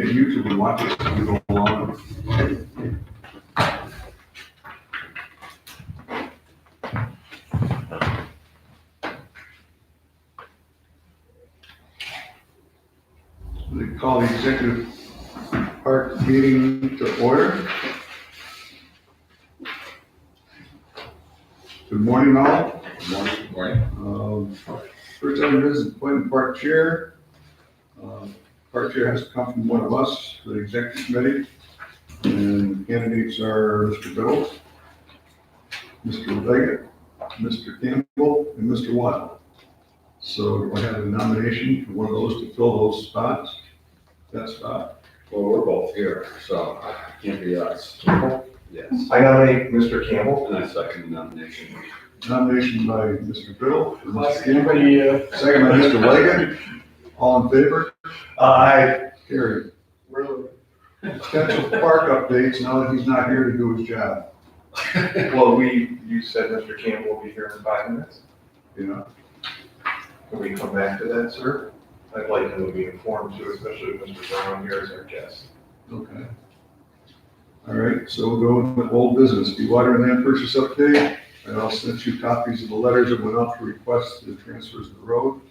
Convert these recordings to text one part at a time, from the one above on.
get YouTube and watch it as we go along. We call the executive park meeting to order. Good morning, all. Good morning. Good morning. First item is appointment park chair. Park chair has to come from one of us, the executive committee. And candidates are Mr. Biddle, Mr. Leggett, Mr. Campbell, and Mr. Watt. So do I have a nomination for one of those to fill those spots? That spot? Well, we're both here, so it can't be us. Campbell? Yes. I nominate Mr. Campbell. And I second the nomination. Nomination by Mr. Biddle, for Mr. Campbell, Anybody, second by Mr. Leggett. All in favor? Aye. Carried. Really? Potential park updates now that he's not here to do his job, Well, you said Mr. Campbell will be here in 5 minutes. you know? Can we come back to that, sir? I'd like him to be informed too, especially with Mr. Brown here as our guest. Okay. All right, so we'll go with old business, Dewater and land purchase update. I also sent you copies of the letters that went out for requests to the transfers of the road.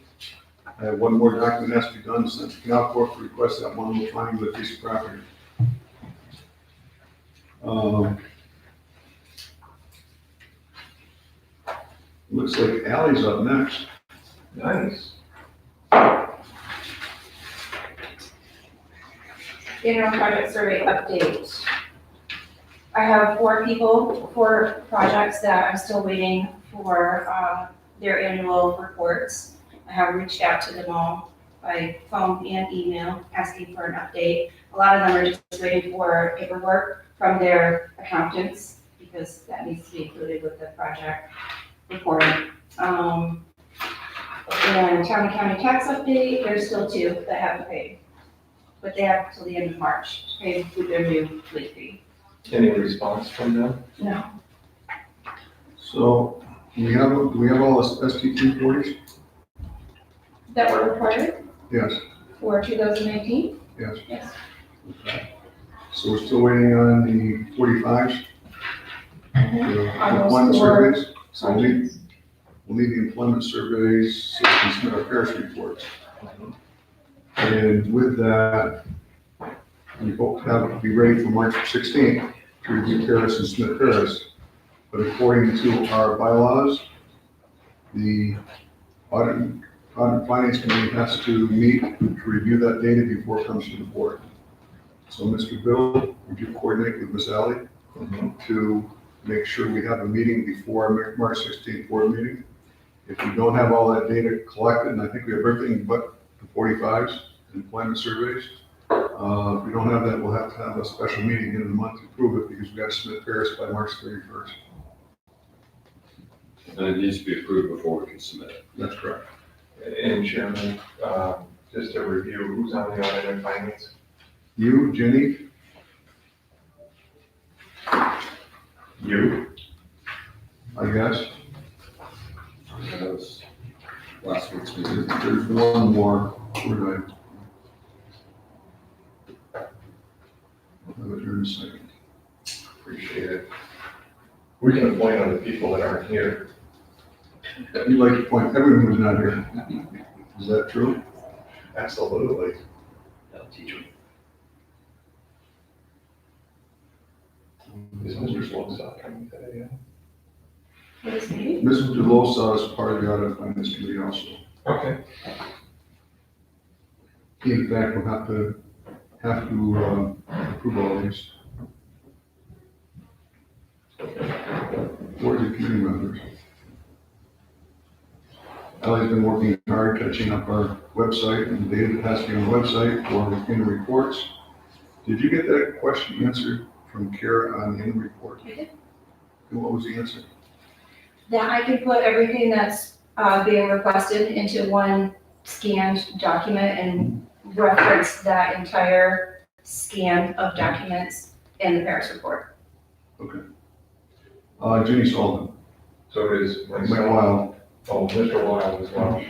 I have one more document that has to be done, sent to Canal Corp to request that one little triangular piece of property. Looks like Ally's up next. Nice. Interim project survey update. I have 4 people, 4 projects that I'm still waiting for their annual reports. I have reached out to them all by phone and email, asking for an update. A lot of them are just waiting for paperwork from their accountants, because that needs to be included with the project reporting. And town and county tax update, there's still 2 that haven't paid. But they have till the end of March to pay their new late fee. Any response from them? No. So, do we have all the ST 240s? That were reported Yes, for 2019? yes. Yes. Okay. So we're still waiting on the 45s? The On those employment 4 surveys? So we'll need the employment surveys, so we can submit our Paris reports. And with that, we hope to have it be ready for March 16th to review Paris and submit Paris. But according to our bylaws, the audit and finance committee has to meet to review that data before it comes to the board. So Mr. Bill, would you coordinate with Ms. Alley to make sure we have a meeting before our March 16th board meeting? If we don't have all that data collected, and I think we have everything but the 45s, employment surveys, if we don't have that, we'll have to have a special meeting in the month to prove it, because we've got to submit Paris by March 31st. And it needs to be approved before we can submit it. That's correct. And Chairman, just to review, who's on the audit and finance? You, Jenny, You. I guess. That was last week's meeting. There's one more. Where did I'll have it here in a second. Appreciate it. We can appoint other people that aren't here. You'd like to point everyone who's not here. Is that true? Absolutely. That'll teach me. Is Mr. Slopestyle coming today? Yeah. For this meeting? Mr. Delosa is part of the audit and finance committee also. Okay. He in fact will have to approve all these. Board of committee members. Ally's been working hard catching up our website and data that has to be on the website for in reports. Did you get that question answered from Kara on the in report? I did. And what was the answer? That I can put everything that's being requested into one scanned document and reference that entire scan of documents in the Paris report. Okay. Jenny Sullivan. So it is Mike myself, Wild. oh, Mr. Wild as well.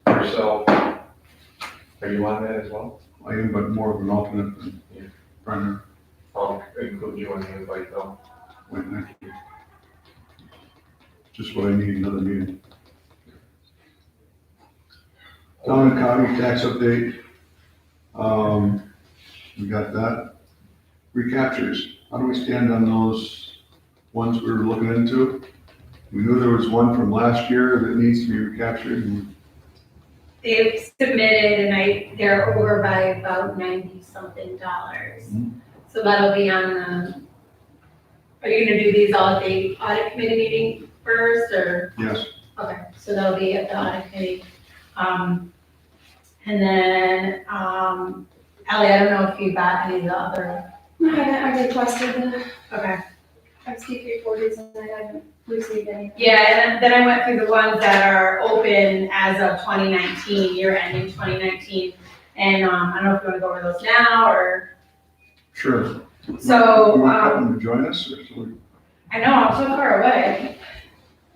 Yourself, are you on that as well? I am, but more of an alternate than primary. I'll include you in the invite though. Wait, thank you. Just what I need, another meeting. Town and county tax update. We got that. Recaptures, how do we stand on those ones we were looking into? We knew there was one from last year that needs to be recaptured, and They've submitted and they're over by about $90-something. So that'll be on the, are you gonna do these all at the audit committee meeting first, or? yes, Okay, so that'll be at the audit committee. And then, Ally, I don't know if you got any of the other, I requested the okay. XP 340s and I haven't received any. Yeah, and then I went through the ones that are open as of 2019, year ending 2019. And, I don't know if you wanna go over those now, or, sure. so, You want them to join us, or should we? I know, I'm so far away.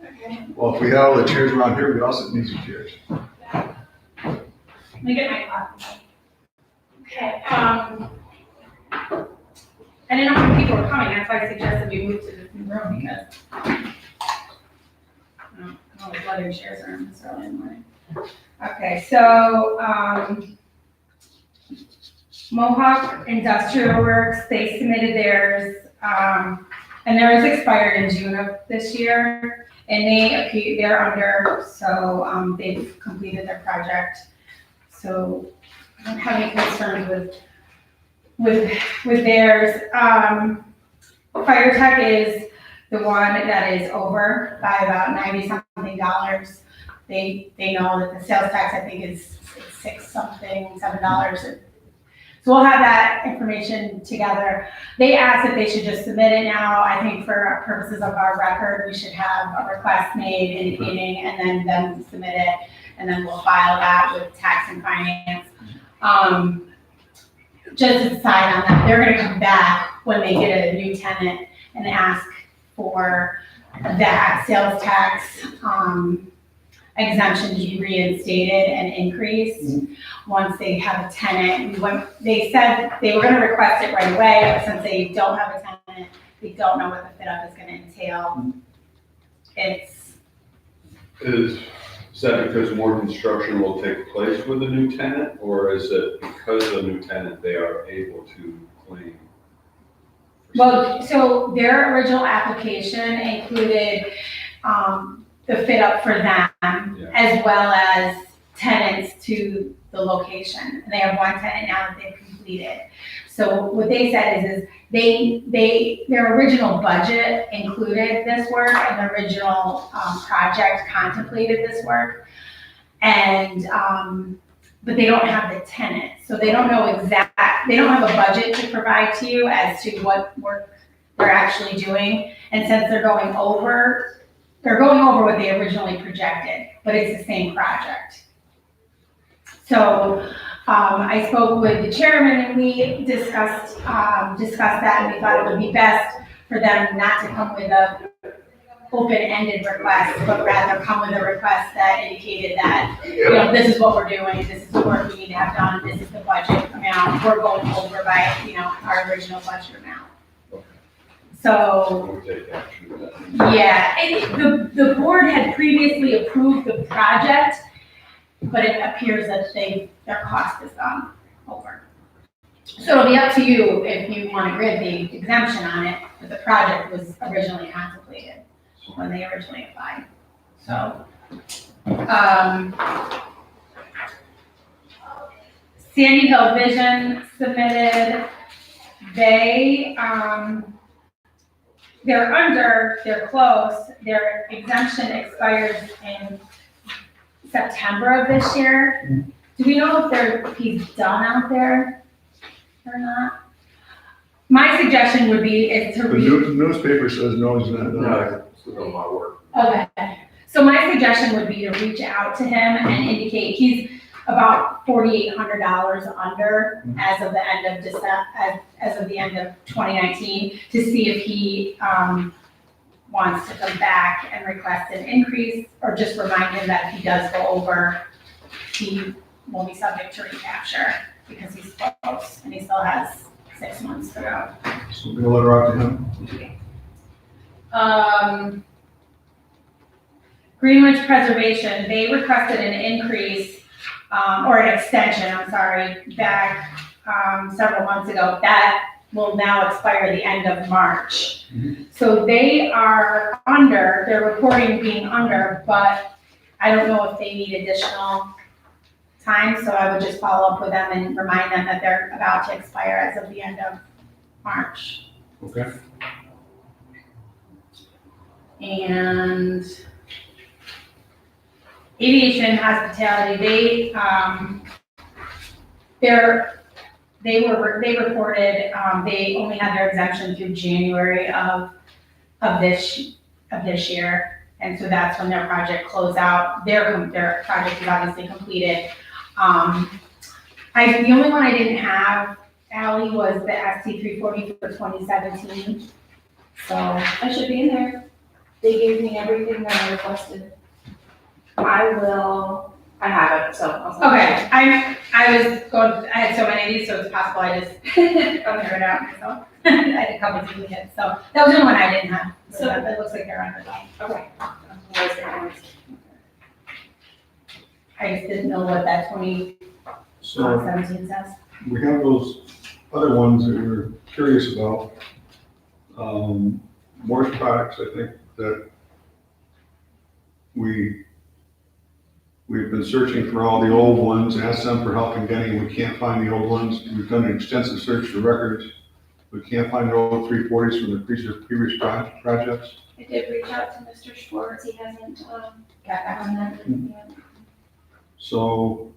Okay. Well, if we had all the chairs around here, we also need some chairs. Let me get my coffee. Okay, I didn't know how many people were coming, that's why I suggested we move to this new room, because all the other chairs are in this early in the morning. Okay, so, Mohawk Industrial Works, they submitted theirs, and theirs expired in June of this year, and they're under, so, they've completed their project. So I don't have any concerns with theirs. Fire Tech is the one that is over by about $90-something. They know that the sales tax, I think, is $6-something, $7. So we'll have that information together. They asked if they should just submit it now. I think for purposes of our record, we should have a request made indicating and then them submit it. And then we'll file that with tax and finance. Just to decide on that, they're gonna come back when they get a new tenant and ask for that sales tax, exemption to be reinstated and increased. Once they have a tenant, they said they were gonna request it right away, but since they don't have a tenant, they don't know what the fit up is gonna entail. Is that because more construction will take place with the new tenant, or is it because of the new tenant, they are able to claim? Well, so their original application included, the fit up for them, Yeah. as well as tenants to the location. And they have one tenant now that they've completed. So what they said is their original budget included this work, and the original, project contemplated this work. And, but they don't have the tenant, so they don't know they don't have a budget to provide to you as to what work they're actually doing. And since they're going over what they originally projected, but it's the same project. So, I spoke with the chairman and we discussed that, and we thought it would be best for them not to come with a open-ended request, but rather come with a request that indicated that, this is what we're doing, this is the work we need to have done, this is the budget amount, we're going over by, our original budget amount. So, We'll take action with that. yeah, the board had previously approved the project, but it appears that their cost has gone over. So it'll be up to you if you want to grant the exemption on it, but the project was originally contemplated when they originally applied. So, Sandy Hill Vision submitted, they're close, their exemption expires in September of this year. Do we know if he's done out there or not? My suggestion would be is to The newspaper says no, he's not done. No, it's still a lot of work. Okay, so my suggestion would be to reach out to him and indicate he's about $4,800 under as of the end of December, as of the end of 2019, to see if he wants to come back and request an increase, or just remind him that if he does go over, he will be subject to recapture. because he's close, and he still has 6 months to go. So we're gonna let her out to him. Greenwich Preservation, they requested an increase, or an extension, I'm sorry, back, several months ago. That will now expire the end of March. So they are under, they're reporting being under, but I don't know if they need additional time, so I would just follow up with them and remind them that they're about to expire as of the end of March. Okay. And aviation hospitality, they reported, they only had their exemption through January of this year. And so that's when their project closed out. Their project is obviously completed. The only one I didn't have, Ally, was the ST 340 for 2017. So I should be in there. They gave me everything that I requested. I have it, so I'll send it. okay, I had so many of these, so it's possible I just figured it out myself. I had a couple duplicates, so that was the only one I didn't have. So So- it looks like they're under that. Okay. Otherwise, they're always- I just didn't know what that 2017 So says. we have those other ones that we're curious about. Morse Products, I think that we've been searching for all the old ones, asked them for help in getting, we can't find the old ones. We've done an extensive search for records. We can't find the old 340s from the previous projects. I did reach out to Mr. Schwartz, he hasn't, got back on that. So,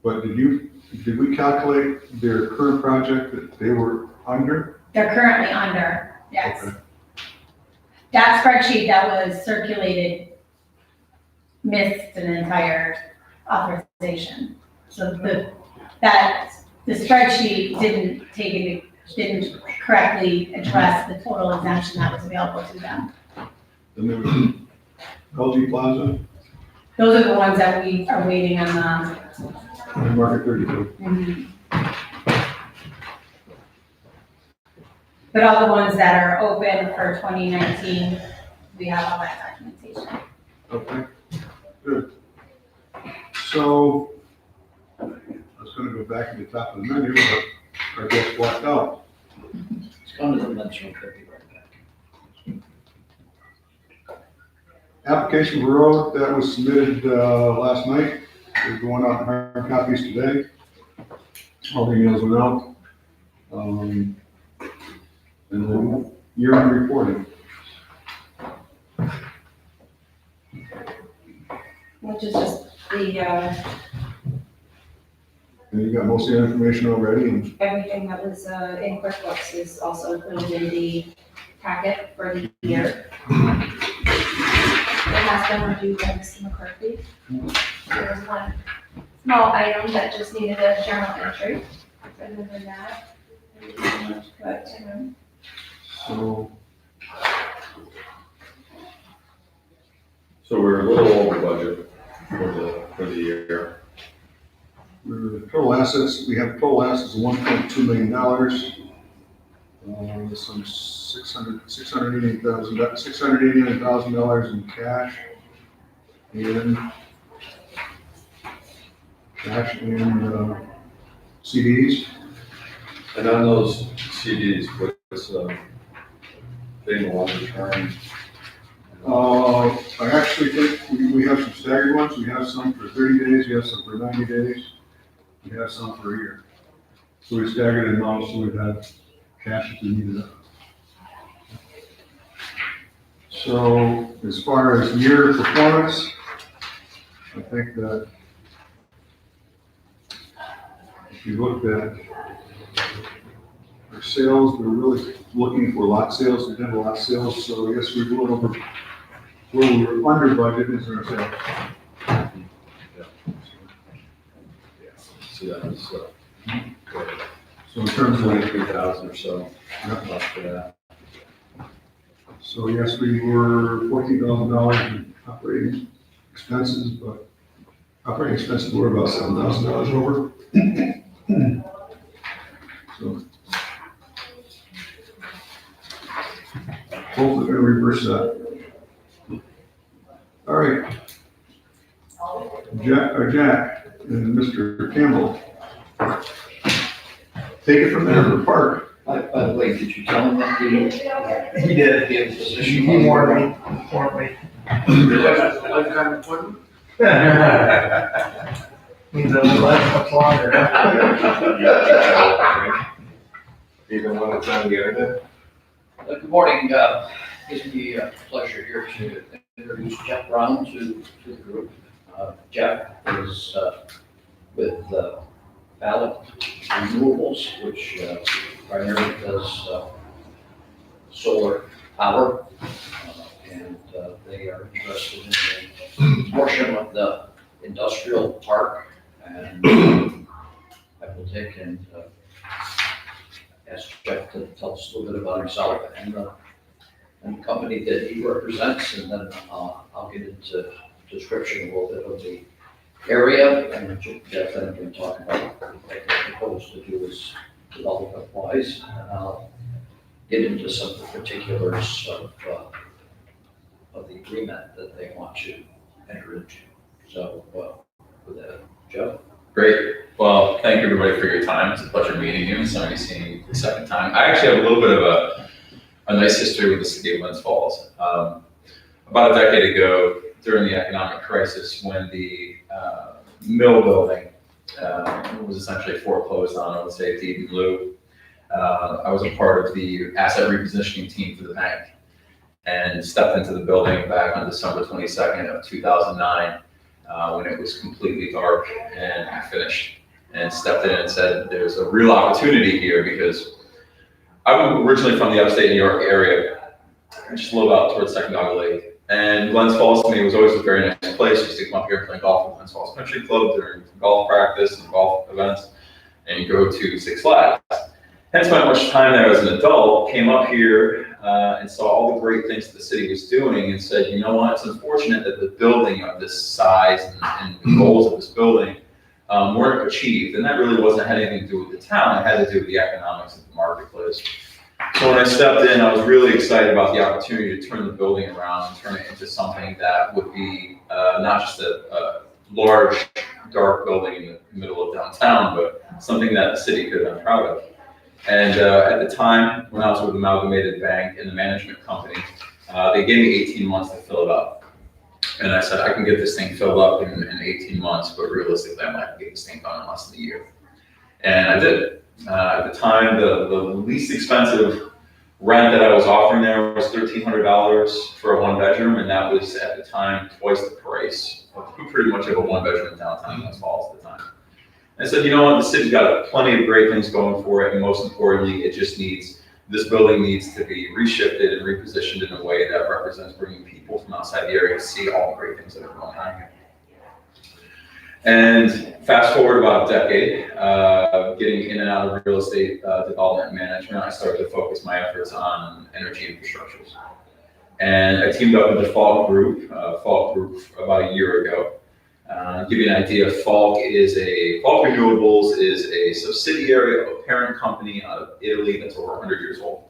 but did we calculate their current project that they were under? They're currently under, yes. Okay. That spreadsheet that was circulated missed an entire authorization. So the spreadsheet didn't correctly address the total exemption that was available to them. Then there was LG Plaza Those are the ones that we are waiting on and Market 32. But all the ones that are open for 2019, we have all that documentation. Okay, good. So, I was gonna go back to the top of the menu, but our guest walked out. It's come to the lunch room, could be right back. Application for road that was submitted last night, is going out in hard copies today. All the emails went out. And then year-end reporting. Which is just the, And you got most of the information already, and everything that was, in QuickBooks is also included in the packet for the year. It has been reviewed by Mr. McCarthy. There was one small item that just needed a journal entry. Other than that, everything was put in. so So we're a little over budget for the year. the total assets, we have total assets of $1.2 million. Some $689,000 in cash. And CDs. And on those CDs, what's being longer term? I actually think we have some staggered ones. We have some for 30 days, we have some for 90 days, we have some for a year. So we staggered them out, so we've had cash if we needed it. So as far as year performance, I think that if you looked at our sales, we're really looking for lot sales, we did a lot of sales, so I guess we're a little over, where we were under budget is our sales. See, that was, So in terms of, 23,000 or so. Yep. Left for that. so yes, we were $14,000 in operating expenses, but operating expenses were about $7,000 over. Jack and Mr. Campbell. Take it from there for the park. By the way, did you tell him that He did. he had a position? He warned me. Lifetime appointment? Means I will last much longer. Even when it's on the internet? Good morning, gives me a pleasure here to introduce Jeff Brown to the group. Jeff is with Ballot Renewables, which primarily does solar power. And they are interested in a portion of the industrial park. And I will take and ask Jeff to tell us a little bit about himself and the company that he represents, and then I'll get into description a little bit of the area, and Jeff then can talk about what they propose to do as development-wise, and I'll get into some of the particulars of the agreement that they want to enter into. So, with that, Jeff? Great. Well, thank you everybody for your time. It's a pleasure meeting you and somebody seeing you for the second time. I actually have a little bit of a nice history with the city of Glens Falls. About a decade ago, during the economic crisis, when the mill building was essentially foreclosed on, I would say deed in lieu, I was a part of the asset repositioning team for the bank and stepped into the building back on December 22nd of 2009 when it was completely dark, and I finished and stepped in and said, there's a real opportunity here, because I'm originally from the upstate New York area, just a little out towards Second Dog Lake. And Glens Falls to me was always a very nice place. I used to come up here and play golf at Glens Falls Country Club during golf practice and golf events, and you go to Six Flags. Hadn't spent much time there as an adult, came up here and saw all the great things that the city was doing and said, you know what, it's unfortunate that the building of this size and the goals of this building weren't achieved. And that really wasn't had anything to do with the town, it had to do with the economics of the marketplace. So when I stepped in, I was really excited about the opportunity to turn the building around and turn it into something that would be not just a large, dark building in the middle of downtown, but something that the city could have been proud of. And at the time, when I was with Amalgamated Bank and the management company, they gave me 18 months to fill it up. And I said, I can get this thing filled up in 18 months, but realistically, I might get this thing done in less than a year. And I did. At the time, the least expensive rent that I was offering there was $1,300 for a one bedroom, and that was at the time twice the price of pretty much of a one bedroom in downtown Glens Falls at the time. I said, you know what, the city's got plenty of great things going for it, and most importantly, this building needs to be reshifted and repositioned in a way that represents bringing people from outside the area to see all the great things that are going on here. And fast forward about a decade, getting in and out of real estate development and management, I started to focus my efforts on energy infrastructures. And I teamed up with the Falk Group about a year ago. Give you an idea, Falk Renewables is a subsidiary of a parent company out of Italy that's over 100 years old.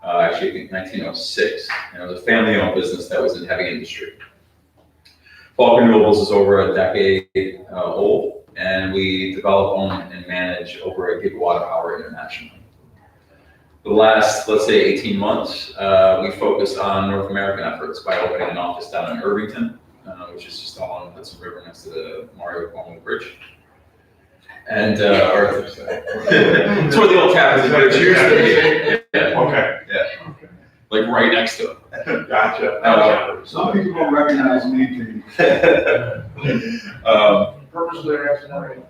Actually, I think 1906, and it was a family-owned business that was in heavy industry. Falk Renewables is over a decade old, and we develop, own, and manage over 1 gigawatt of power internationally. The last, let's say, 18 months, we focused on North American efforts by opening an office down in Irvington, which is just along the Hudson River next to the Mario Cuomo Bridge. And it's where the old tavern is. Okay. Yeah. Like right next to it. Gotcha. Some people don't recognize me. Purposely asking.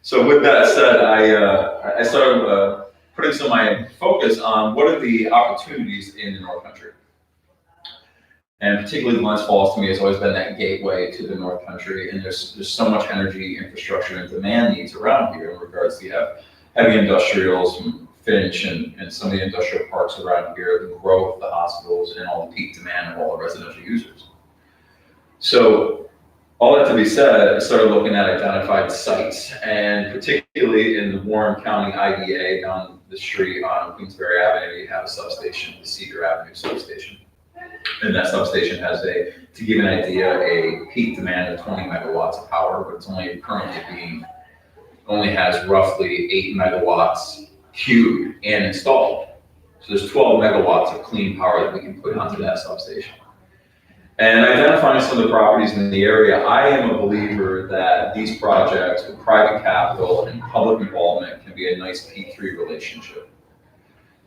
So with that said, I started putting some of my focus on what are the opportunities in the North Country. And particularly Glens Falls to me has always been that gateway to the North Country, and there's so much energy infrastructure and demand needs around here in regards to you have heavy industrials, Finch and some of the industrial parks around here, the growth of the hospitals and all the peak demand of all the residential users. So all that to be said, I started looking at identified sites, and particularly in the Warren County IDA down the street on Queensberry Avenue, you have a substation, the Cedar Avenue substation. And that substation has to give you an idea, a peak demand of 20 megawatts of power, but it's only has roughly 8 megawatts queued and installed. So there's 12 megawatts of clean power that we can put onto that substation. And identifying some of the properties in the area, I am a believer that these projects with private capital and public involvement can be a nice P3 relationship.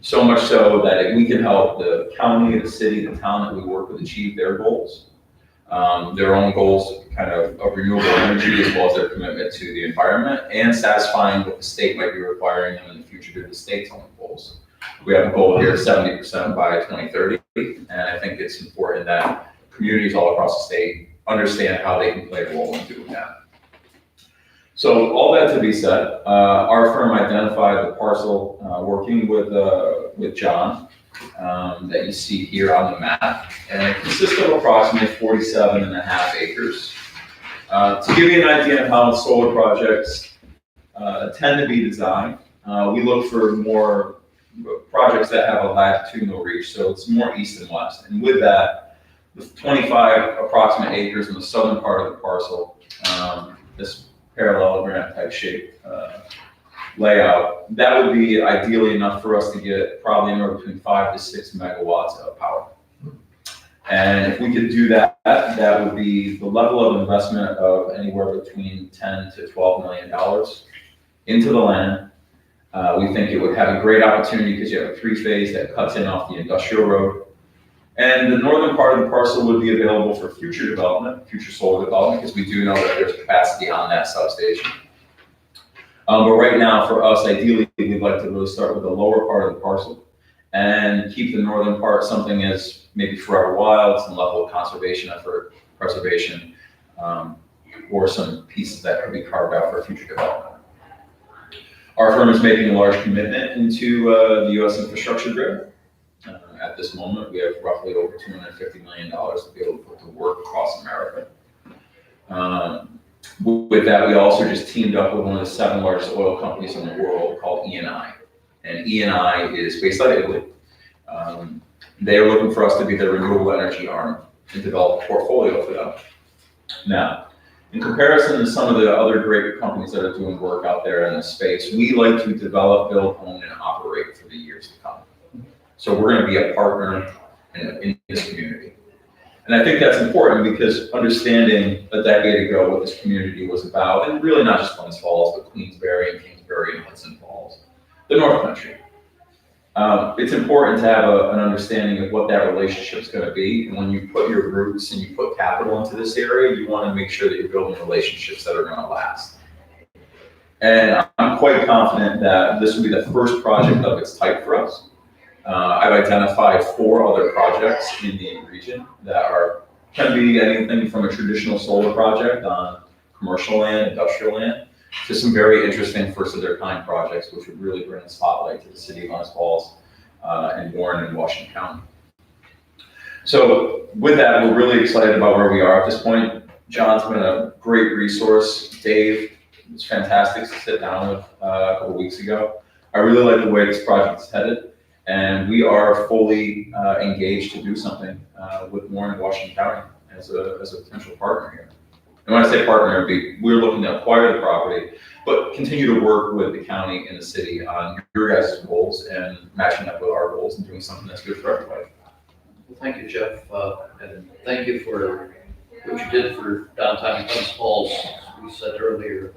So much so that we can help the county, the city, the town that we work with achieve their goals. Their own goals kind of renewable energy, as well as their commitment to the environment, and satisfying what the state might be requiring them in the future to the state's own goals. We have a goal here of 70% by 2030, and I think it's important that communities all across the state understand how they can play a role in doing that. So all that to be said, our firm identified the parcel working with John that you see here on the map, and it consists of approximately 47.5 acres. To give you an idea of how solar projects tend to be designed, we look for more projects that have a latitudinal reach, so it's more east and west. And with that, the 25 approximate acres in the southern part of the parcel, this parallelogram type shape layout, that would be ideally enough for us to get probably anywhere between 5 to 6 megawatts of power. And if we could do that, that would be the level of investment of anywhere between $10 to $12 million into the land. We think it would have a great opportunity because you have a 3-phase that cuts in off the industrial road. And the northern part of the parcel would be available for future development, future solar development, because we do know that there's capacity on that substation. But right now, for us, ideally, we'd like to really start with the lower part of the parcel and keep the northern part something as maybe forever wild, some level of conservation effort, preservation, or some pieces that could be carved out for future development. Our firm is making a large commitment into the U.S. infrastructure grid. At this moment, we have roughly over $250 million to be able to put to work across America. With that, we also just teamed up with one of the 7 largest oil companies in the world called Eni. And Eni is based out of Italy. They are looking for us to be their renewable energy arm and develop a portfolio for them. Now, in comparison to some of the other great companies that are doing work out there in this space, we like to develop, build, own, and operate for the years to come. So we're going to be a partner in this community. And I think that's important because understanding a decade ago what this community was about, and really not just Glens Falls, but Queensbury and Kingsbury and Hudson Falls, the North Country. It's important to have an understanding of what that relationship is going to be. And when you put your roots and you put capital into this area, you want to make sure that you're building relationships that are going to last. And I'm quite confident that this will be the first project of its type for us. I've identified 4 other projects in the region that can be anything from a traditional solar project on commercial land, industrial land, to some very interesting first of their kind projects, which would really bring a spotlight to the city of Glens Falls and Warren and Washington County. So with that, we're really excited about where we are at this point. John's been a great resource. Dave was fantastic to sit down with a couple weeks ago. I really like the way this project is headed. And we are fully engaged to do something with Warren and Washington County as a potential partner here. And when I say partner, we're looking to acquire the property, but continue to work with the county and the city on your guys' goals and matching up with our goals and doing something that's good for everybody. Well, thank you, Jeff, and thank you for what you did for downtown Glens Falls. We said earlier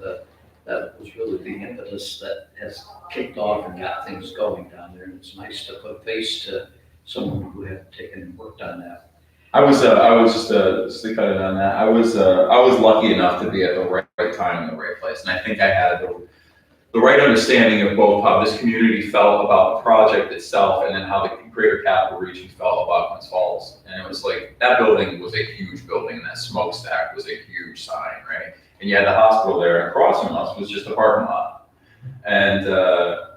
that was really the impetus that has kicked off and got things going down there. And it's nice to put face to someone who had taken and worked on that. I was just to cut it on that. I was lucky enough to be at the right time in the right place, and I think I had the right understanding of both how this community felt about the project itself, and then how the greater capital region felt about Glens Falls. And it was like that building was a huge building, and that smokestack was a huge sign, right? And you had the hospital there, and across from us was just a parking lot. And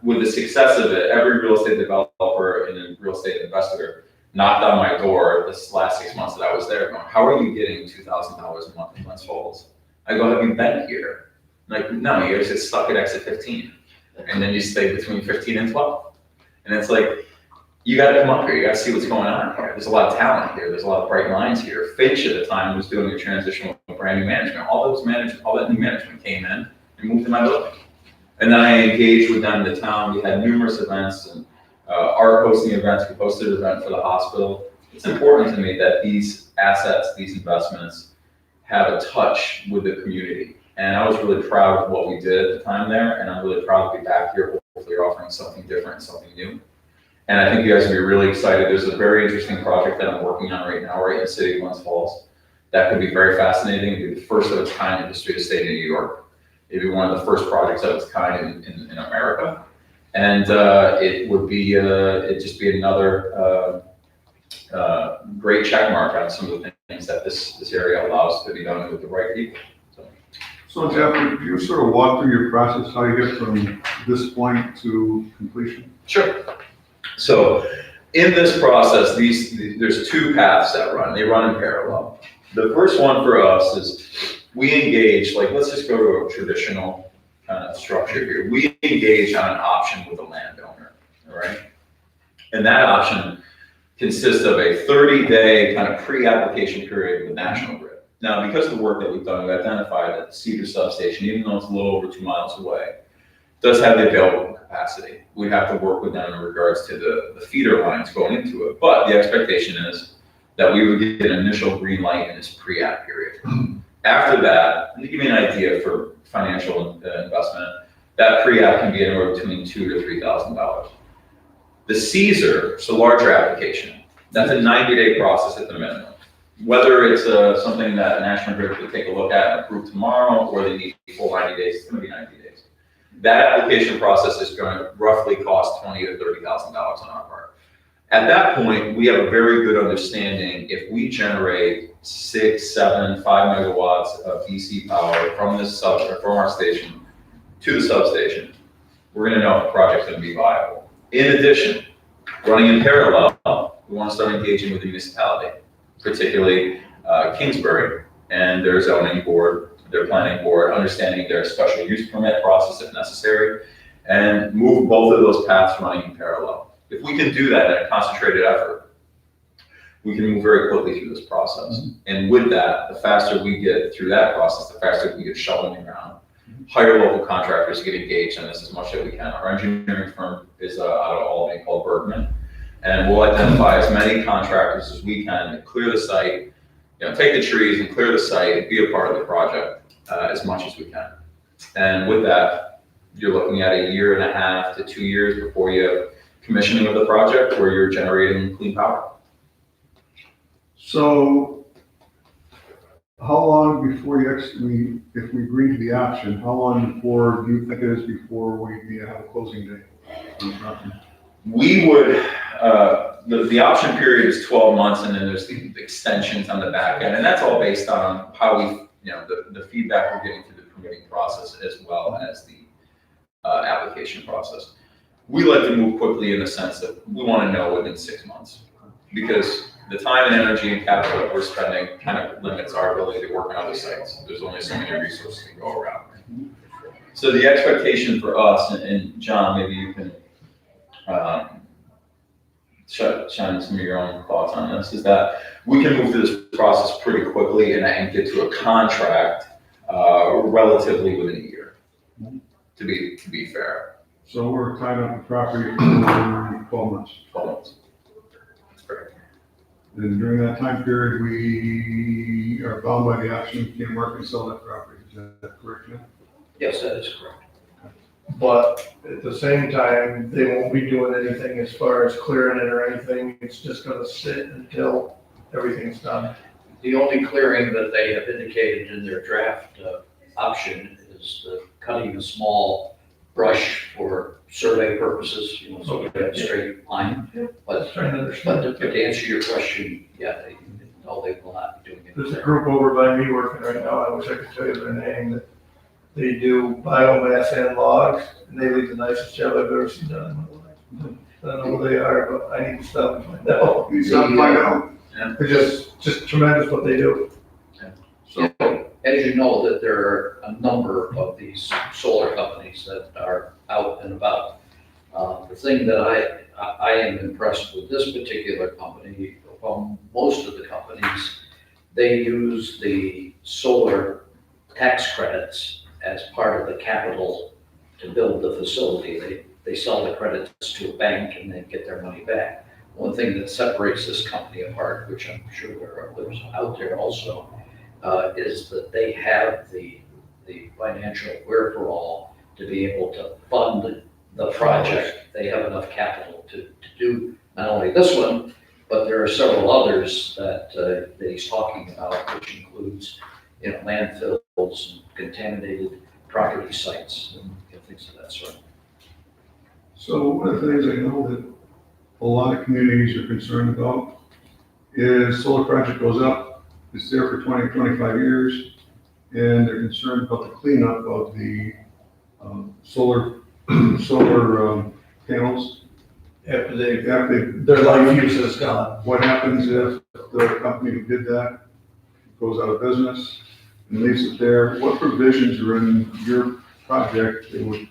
with the success of it, every real estate developer and a real estate investor knocked on my door this last 6 months that I was there going, how are you getting $2,000 a month in Glens Falls? I go, have you been here? Like, no, you just stuck at exit 15. And then you stay between 15 and 12. And it's like, you gotta come up here, you gotta see what's going on here. There's a lot of talent here, there's a lot of bright minds here. Finch at the time was doing a transition with brand new management. All that new management came in and moved to my building. And then I engaged with them in the town. We had numerous events and art hosting events. We hosted an event for the hospital. It's important to me that these assets, these investments, have a touch with the community. And I was really proud of what we did at the time there, and I'm really proud to be back here, hopefully offering something different, something new. And I think you guys will be really excited. There's a very interesting project that I'm working on right now, right in the city of Glens Falls. That could be very fascinating. It'd be the first of its kind in the history of the state of New York. It'd be one of the first projects of its kind in America. And it would be, it'd just be another great check mark on some of the things that this area allows to be done with the right people. So Jeff, could you sort of walk through your process, how you get from this point to completion? Sure. So in this process, there's two paths that run. They run in parallel. The first one for us is we engage, like let's just go to a traditional kind of structure here. We engage on an option with a landowner, all right? And that option consists of a 30-day kind of pre-application period with National Grid. Now, because of the work that we've done, we've identified that the Cedar substation, even though it's a little over 2 miles away, does have the available capacity. We have to work with them in regards to the feeder lines going into it. But the expectation is that we would get an initial green light in this pre-app period. After that, to give you an idea for financial investment, that pre-app can be anywhere between $2,000 to $3,000. The Caesar, so larger application, that's a 90-day process at the minimum. Whether it's something that National Grid could take a look at and approve tomorrow, or they need full 90 days, it's going to be 90 days. That application process is going to roughly cost $20,000 to $30,000 on our part. At that point, we have a very good understanding if we generate 6, 7, 5 megawatts of DC power from from our station to the substation, we're going to know if the project's going to be viable. In addition, running in parallel, we want to start engaging with the municipality, particularly Kingsbury and their zoning board, their planning board, understanding their special use permit process if necessary, and move both of those paths running in parallel. If we can do that in a concentrated effort, we can move very quickly through this process. Mm-hmm. And with that, the faster we get through that process, the faster we get shoveling the ground. Hire local contractors to get engaged on this as much as we can. Our engineering firm is out of Albany called Bergman, and we'll identify as many contractors as we can to clear the site, take the trees and clear the site and be a part of the project as much as we can. And with that, you're looking at 1.5 to 2 years before you have commissioning of the project where you're generating clean power. So how long before if we agree to the option, how long before do you think it is before we have a closing date on the property? We would, the option period is 12 months, and then there's the extensions on the back end, and that's all based on how we, the feedback we're getting through the permitting process as well as the application process. We like to move quickly in the sense that we want to know within 6 months, because the time and energy and capital that we're spending kind of limits our ability to work on other sites. There's only so many resources to go around. So the expectation for us, and John, maybe you can shine some of your own thoughts on this, is that we can move through this process pretty quickly and get to a contract relatively within a year, to be fair. So we're tying up the property for 12 months. 12 months. That's correct. And during that time period, we are bound by the option, we can't market and sell that property. Is that correct, Jim? Yes, that is correct. But at the same time, they won't be doing anything as far as clearing it or anything. It's just gonna sit until everything's done. The only clearing that they have indicated in their draft option is cutting a small brush for survey purposes, so we have a straight line. But Trying to understand. to answer your question, yeah, they will not be doing it. There's a group over by me working right now, I wish I could tell you their name, that they do biomass and logs, and they leave the nicest job I've ever seen done in my life. I don't know who they are, but I need to stop and find out. You stop and find out. It's just tremendous what they do. So, as you know, that there are a number of these solar companies that are out and about. The thing that I am impressed with this particular company. Well, most of the companies, they use the solar tax credits as part of the capital to build the facility. They sell the credits to a bank and then get their money back. One thing that separates this company apart, which I'm sure there are others out there also, is that they have the financial wherewithal to be able to fund the project. They have enough capital to do not only this one, but there are several others that he's talking about, which includes, landfills and contaminated property sites and things of that sort. So one of the things I know that a lot of communities are concerned about is solar project goes up, it's there for 20, 25 years, and they're concerned about the cleanup of the solar panels. After After their life use is gone. what happens if the company who did that goes out of business and leaves it there? What provisions are in your project that would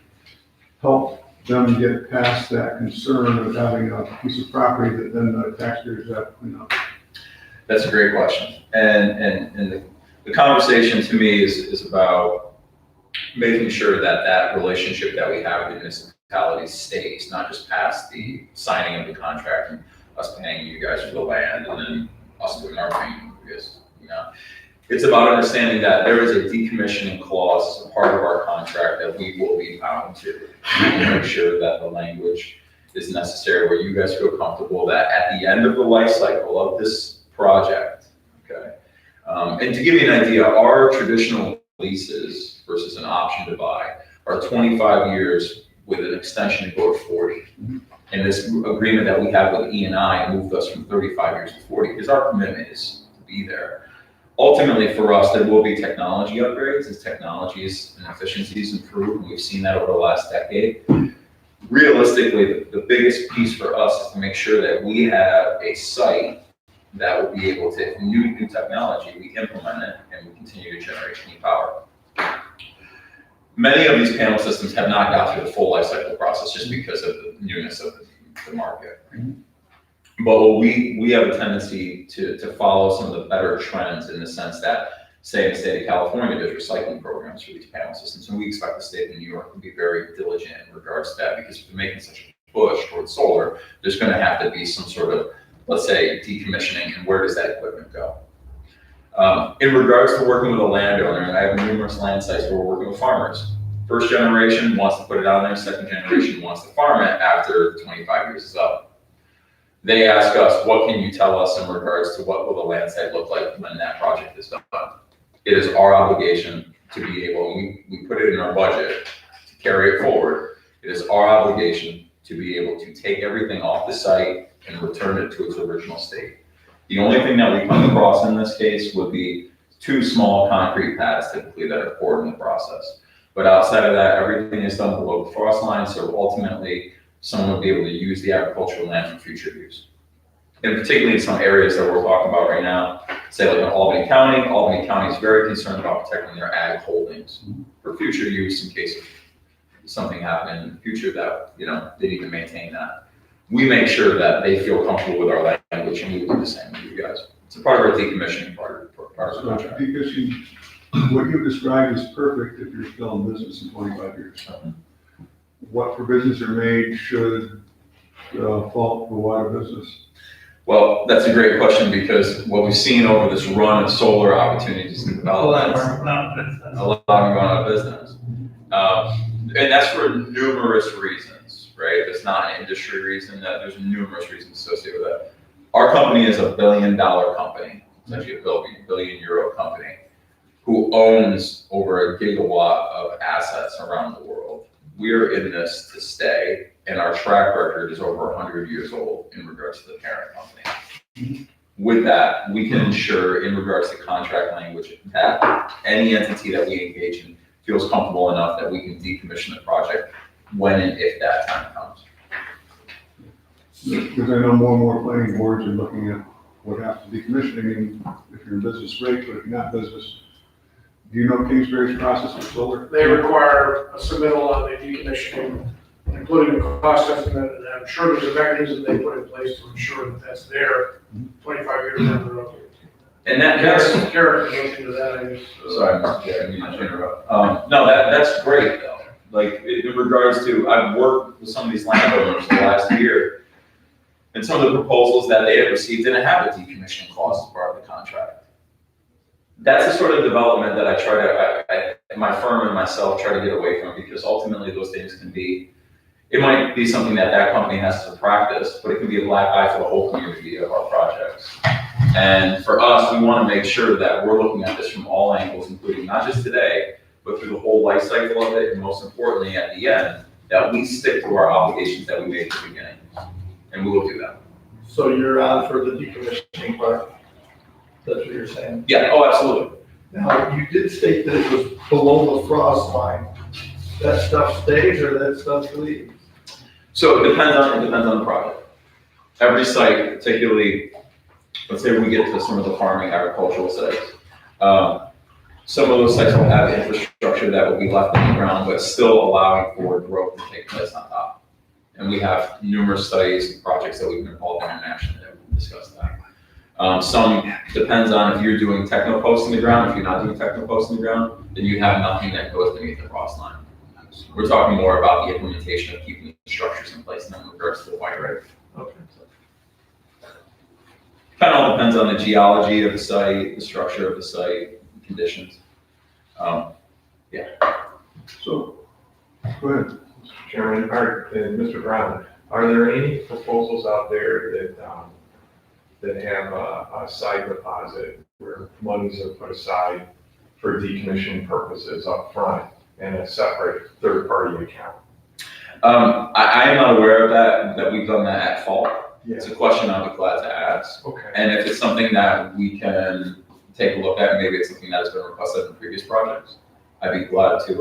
help them get past that concern of having a piece of property that then the taxpayers have to clean up? That's a great question. And the conversation to me is about making sure that that relationship that we have with the municipality stays, not just past the signing of the contract and us paying you guys for the land and then us doing our thing, because, it's about understanding that there is a decommissioning clause as a part of our contract that we will be bound to. Make sure that the language is necessary where you guys feel comfortable that at the end of the life cycle of this project, okay? And to give you an idea, our traditional leases versus an option to buy are 25 years with an extension to go to 40. And this agreement that we have with E&I moved us from 35 years to 40 because our commitment is to be there. Ultimately, for us, there will be technology upgrades as technologies and efficiencies improve. We've seen that over the last decade. Realistically, the biggest piece for us is to make sure that we have a site that will be able to, if new technology, we implement it and we continue to generate clean power. Many of these panel systems have not got through the full life cycle process just because of the newness of the market. But we have a tendency to follow some of the better trends in the sense that, say, in the state of California, there's recycling programs for these panel systems, and we expect the state of New York to be very diligent in regards to that, because if we're making such a push towards solar, there's going to have to be some sort of, let's say, decommissioning, and where does that equipment go? In regards to working with a landowner, and I have numerous land sites where we're working with farmers. First generation wants to put it on there, second generation wants to farm it after 25 years is up. They ask us, what can you tell us in regards to what will the land site look like when that project is done? It is our obligation to be able, we put it in our budget to carry it forward. It is our obligation to be able to take everything off the site and return it to its original state. The only thing that we come across in this case would be 2 small concrete pads typically that are poured in the process. But outside of that, everything is done below the frost line, so ultimately someone will be able to use the agricultural land for future use. And particularly in some areas that we're talking about right now, say like in Albany County is very concerned about protecting their ag holdings for future use in case of something happening in the future that, they need to maintain that. We make sure that they feel comfortable with our language, and we do the same with you guys. It's a part of our decommissioning part of the contract. Because what you described is perfect if you're still in business in 25 years. What provisions are made should fall for water business? Well, that's a great question, because what we've seen over this run of solar opportunities and developments, a lot of them going out of business. And that's for numerous reasons, right? It's not an industry reason, that there's numerous reasons associated with that. Our company is $1 billion company, essentially a €1 billion company, who owns over 1 gigawatt of assets around the world. We're in this to stay, and our track record is over 100 years old in regards to the parent company. With that, we can ensure, in regards to contract language, that any entity that we engage in feels comfortable enough that we can decommission the project when and if that time comes. Because I know more and more planning boards are looking at what happens to decommissioning. If you're in business, great, but if you're not business, do you know Kingsbury's process for solar? They require a submittal on the decommissioning including a cost estimate, and I'm sure there's a mechanism they put in place to ensure that that's there 25 years down the road. And that's, Karen can look into that, I guess. sorry, Mr. Chair, I didn't mean to interrupt. No, that's great though. Like in regards to, I've worked with some of these landowners the last year, and some of the proposals that they had received didn't have a decommissioning clause as part of the contract. That's the sort of development that I try to, my firm and myself try to get away from, because ultimately those things can be, it might be something that that company has to practice, but it can be a black eye for the whole community of our projects. And for us, we want to make sure that we're looking at this from all angles, including not just today, but through the whole life cycle of it, and most importantly, at the end, that we stick to our obligations that we made at the beginning. And we will do that. So you're on for the decommissioning part? That's what you're saying? Yeah, oh, absolutely. Now, you did state that it was below the frost line. That stuff stays or that stuff leaves? So it depends on the project. Every site, particularly, let's say we get to some of the farming agricultural sites. Some of those sites will have infrastructure that will be left in the ground, but still allowing for growth to take place on top. And we have numerous studies and projects that we've been involved in internationally that we've discussed that. Some depends on if you're doing techno posts in the ground. If you're not doing techno posts in the ground, then you have nothing that goes beneath the frost line. We're talking more about the implementation of keeping the structures in place than in regards to the white rate. Okay. Kind of all depends on the geology of the site, the structure of the site, conditions. So, go ahead. Mr. Chairman, Mr. Brown, are there any proposals out there that have a side deposit where monies are put aside for decommissioning purposes up front and a separate third-party account? I am not aware of that we've done that at fault. It's Yes. a question I'll be glad to ask. Okay. And if it's something that we can take a look at, maybe it's something that has been requested in previous projects, I'd be glad to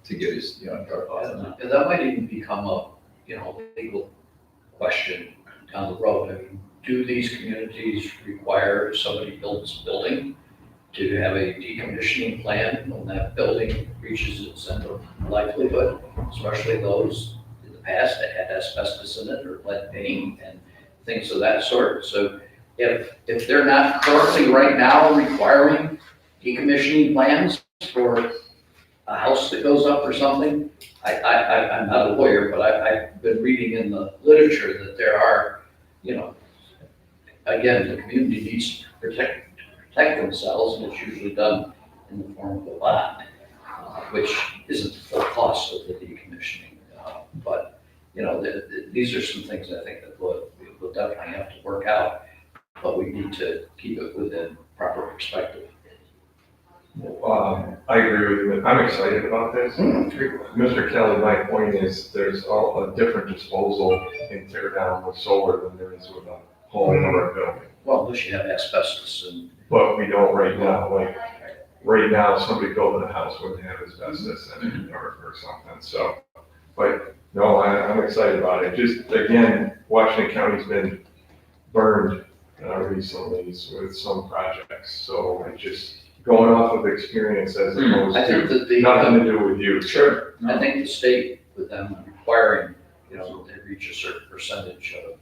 give you, your thoughts on that. And that might even become a, legal question down the road. I mean, do these communities require if somebody builds a building to have a decommissioning plan when that building reaches its end of livelihood, especially those in the past that had asbestos in it or lead paint and things of that sort. So if they're not currently right now requiring decommissioning plans for a house that goes up or something, I'm not a lawyer, but I've been reading in the literature that there are, again, the community needs to protect themselves, and it's usually done in the form of a bond, which isn't the full cost of the decommissioning. But, these are some things I think that we'll definitely have to work out, but we need to keep it within proper perspective. I agree with you. I'm excited about this. Mr. Kelly, my point is there's a different disposal in tear down with solar than there is with a home or a building. Well, unless you have asbestos and. But we don't right now. Like, right now, somebody building a house wouldn't have asbestos in it or something. So, but no, I'm excited about it. Just, again, Washington County's been burned recently with some projects. So I just, going off of experience as opposed I think to that nothing to do with you. Sure. I think the state, with them requiring, that they reach a certain percentage of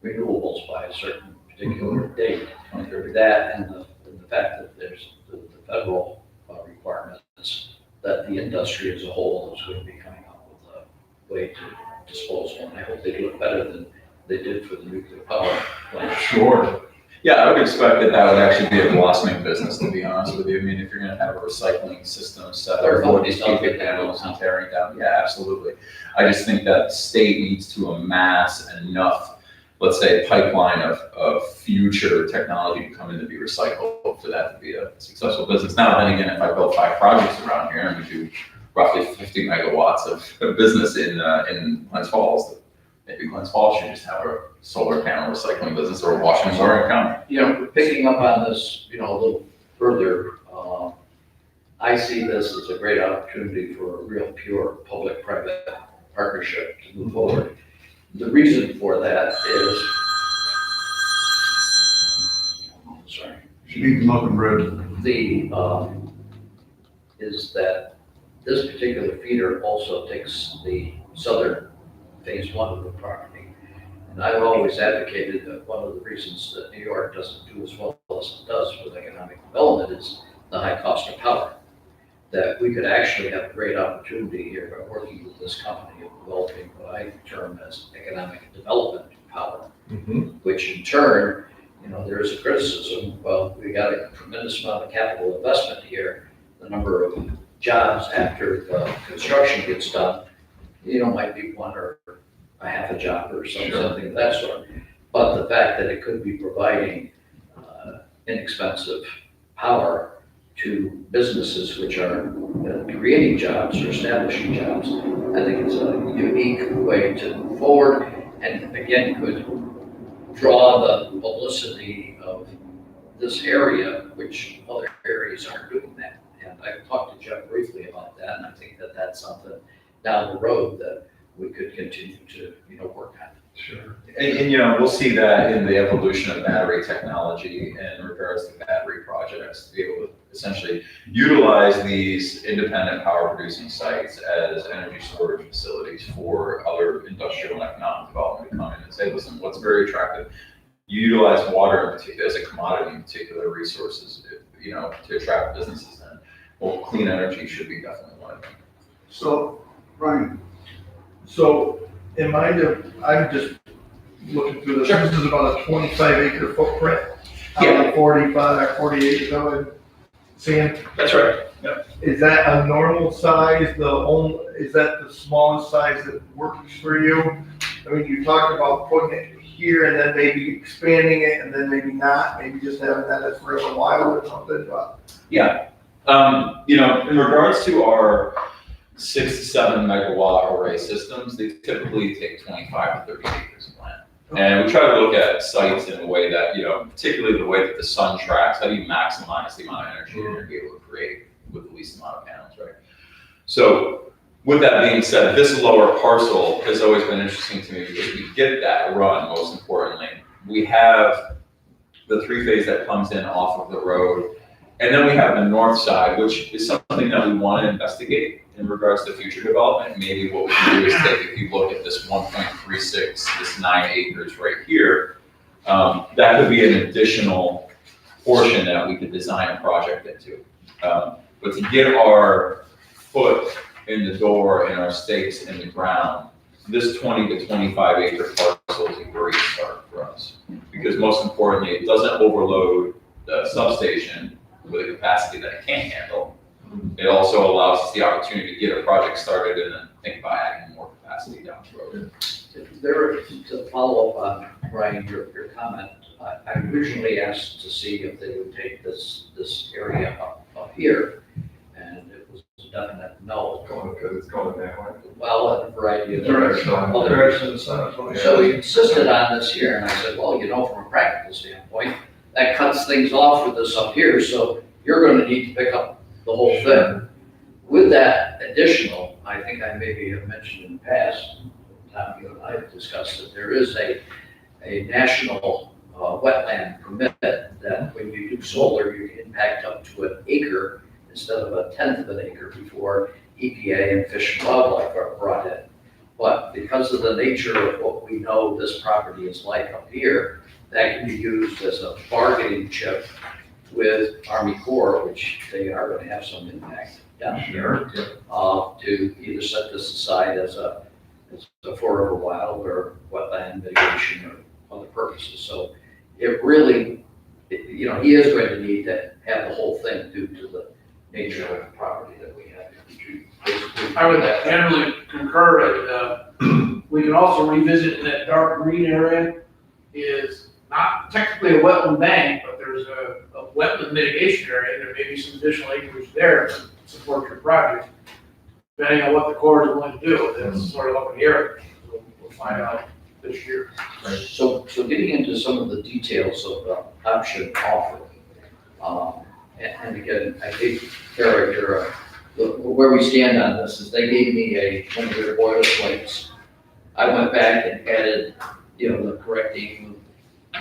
renewables by a certain particular date, that and the fact that there's the federal requirements that the industry as a whole is going to be coming up with a way to dispose of. And I hope they do it better than they did for the nuclear power plant. Sure. Yeah, I would expect that would actually be a blossoming business, to be honest with you. I mean, if you're gonna have a recycling system set up for these PV panels and tearing down, yeah, absolutely. I just think that the state needs to amass enough, let's say, pipeline of future technology to come in to be recycled for that to be a successful business. Now, then again, if I build 5 projects around here and we do roughly 50 megawatts of business in Glens Falls, maybe Glens Falls should just have a solar panel recycling business or a Washington Oregon County. Picking up on this, a little further, I see this as a great opportunity for a real pure public-private partnership to move forward. The reason for that is, sorry, Should eat the milk and bread. is that this particular feeder also takes the southern phase one of the property. And I've always advocated that one of the reasons that New York doesn't do as well as it does with economic development is the high cost of power. That we could actually have a great opportunity here by working with this company of developing what I term as economic development power, which in turn, there is a criticism, well, we got a tremendous amount of capital investment here. The number of jobs after the construction gets done, might be one or a half a job or something of that sort. But the fact that it could be providing inexpensive power to businesses which are creating jobs or establishing jobs, I think it's a unique way to move forward, and again, could draw the publicity of this area, which other areas aren't doing that. And I've talked to Jeff briefly about that, and I think that that's something down the road that we could continue to, work on. Sure. And we'll see that in the evolution of battery technology in regards to battery projects, to be able to essentially utilize these independent power producing sites as energy storage facilities for other industrial and economic development to come in and say, listen, what's very attractive? You utilize water in particular as a commodity, in particular resources, to attract businesses in. Well, clean energy should be definitely one of them. So, Brian, I'm just looking through this, this is about a 25-acre footprint. Yeah. 45, 48, so I'm seeing. That's right. Is that a normal size, is that the smallest size that works for you? I mean, you talked about putting it here and then maybe expanding it and then maybe not, maybe just having that as for a while or something, but. Yeah. In regards to our 6 to 7 megawatt array systems, they typically take 25 to 30 acres of land. And we try to look at sites in a way that, particularly the way that the sun tracks, how do you maximize the amount of energy that you're able to create with the least amount of panels, right? So with that being said, this lower parcel has always been interesting to me because we get that run, most importantly. We have the 3-phase that comes in off of the road. And then we have the north side, which is something that we want to investigate in regards to future development. Maybe what we can do is if you look at this 1.36, this 9 acres right here, that could be an additional portion that we could design a project into. But to get our foot in the door and our stakes in the ground, this 20 to 25 acre parcel is a great start for us. Because most importantly, it doesn't overload the substation with a capacity that it can't handle. It also allows us the opportunity to get a project started and then think about adding more capacity down the road. To follow up on, Brian, your comment, I originally asked to see if they would take this area up here, and it was a definite no. Because it's going that way. Well, a variety of Direction of the sun. So he insisted on this here, and I said, well, from a practical standpoint, that cuts things off with this up here, so you're gonna need to pick up the whole thing. With that additional, I think I maybe have mentioned in the past, Tom, you and I have discussed that there is a national wetland permit that when you do solar, you can impact up to an acre instead of a 1/10 of an acre before EPA and Fish and Wildlife are brought in. But because of the nature of what we know this property is like up here, that can be used as a bargaining chip with Army Corps, which they are going to have some impact down here, to either set this aside as a forever wild or wetland mitigation or other purposes. So it really, he is going to need to have the whole thing due to the nature of the property that we have. I would generally concur, and we can also revisit in that dark green area is not technically a wetland bank, but there's a wetland mitigation area, and there may be some additional acreage there to support your project, depending on what the Corps is willing to do. That's sort of up in the air. We'll find out this year. So getting into some of the details of the option offer, and again, I think, Eric, where we stand on this is they gave me one of their boilerplates. I went back and added, the correcting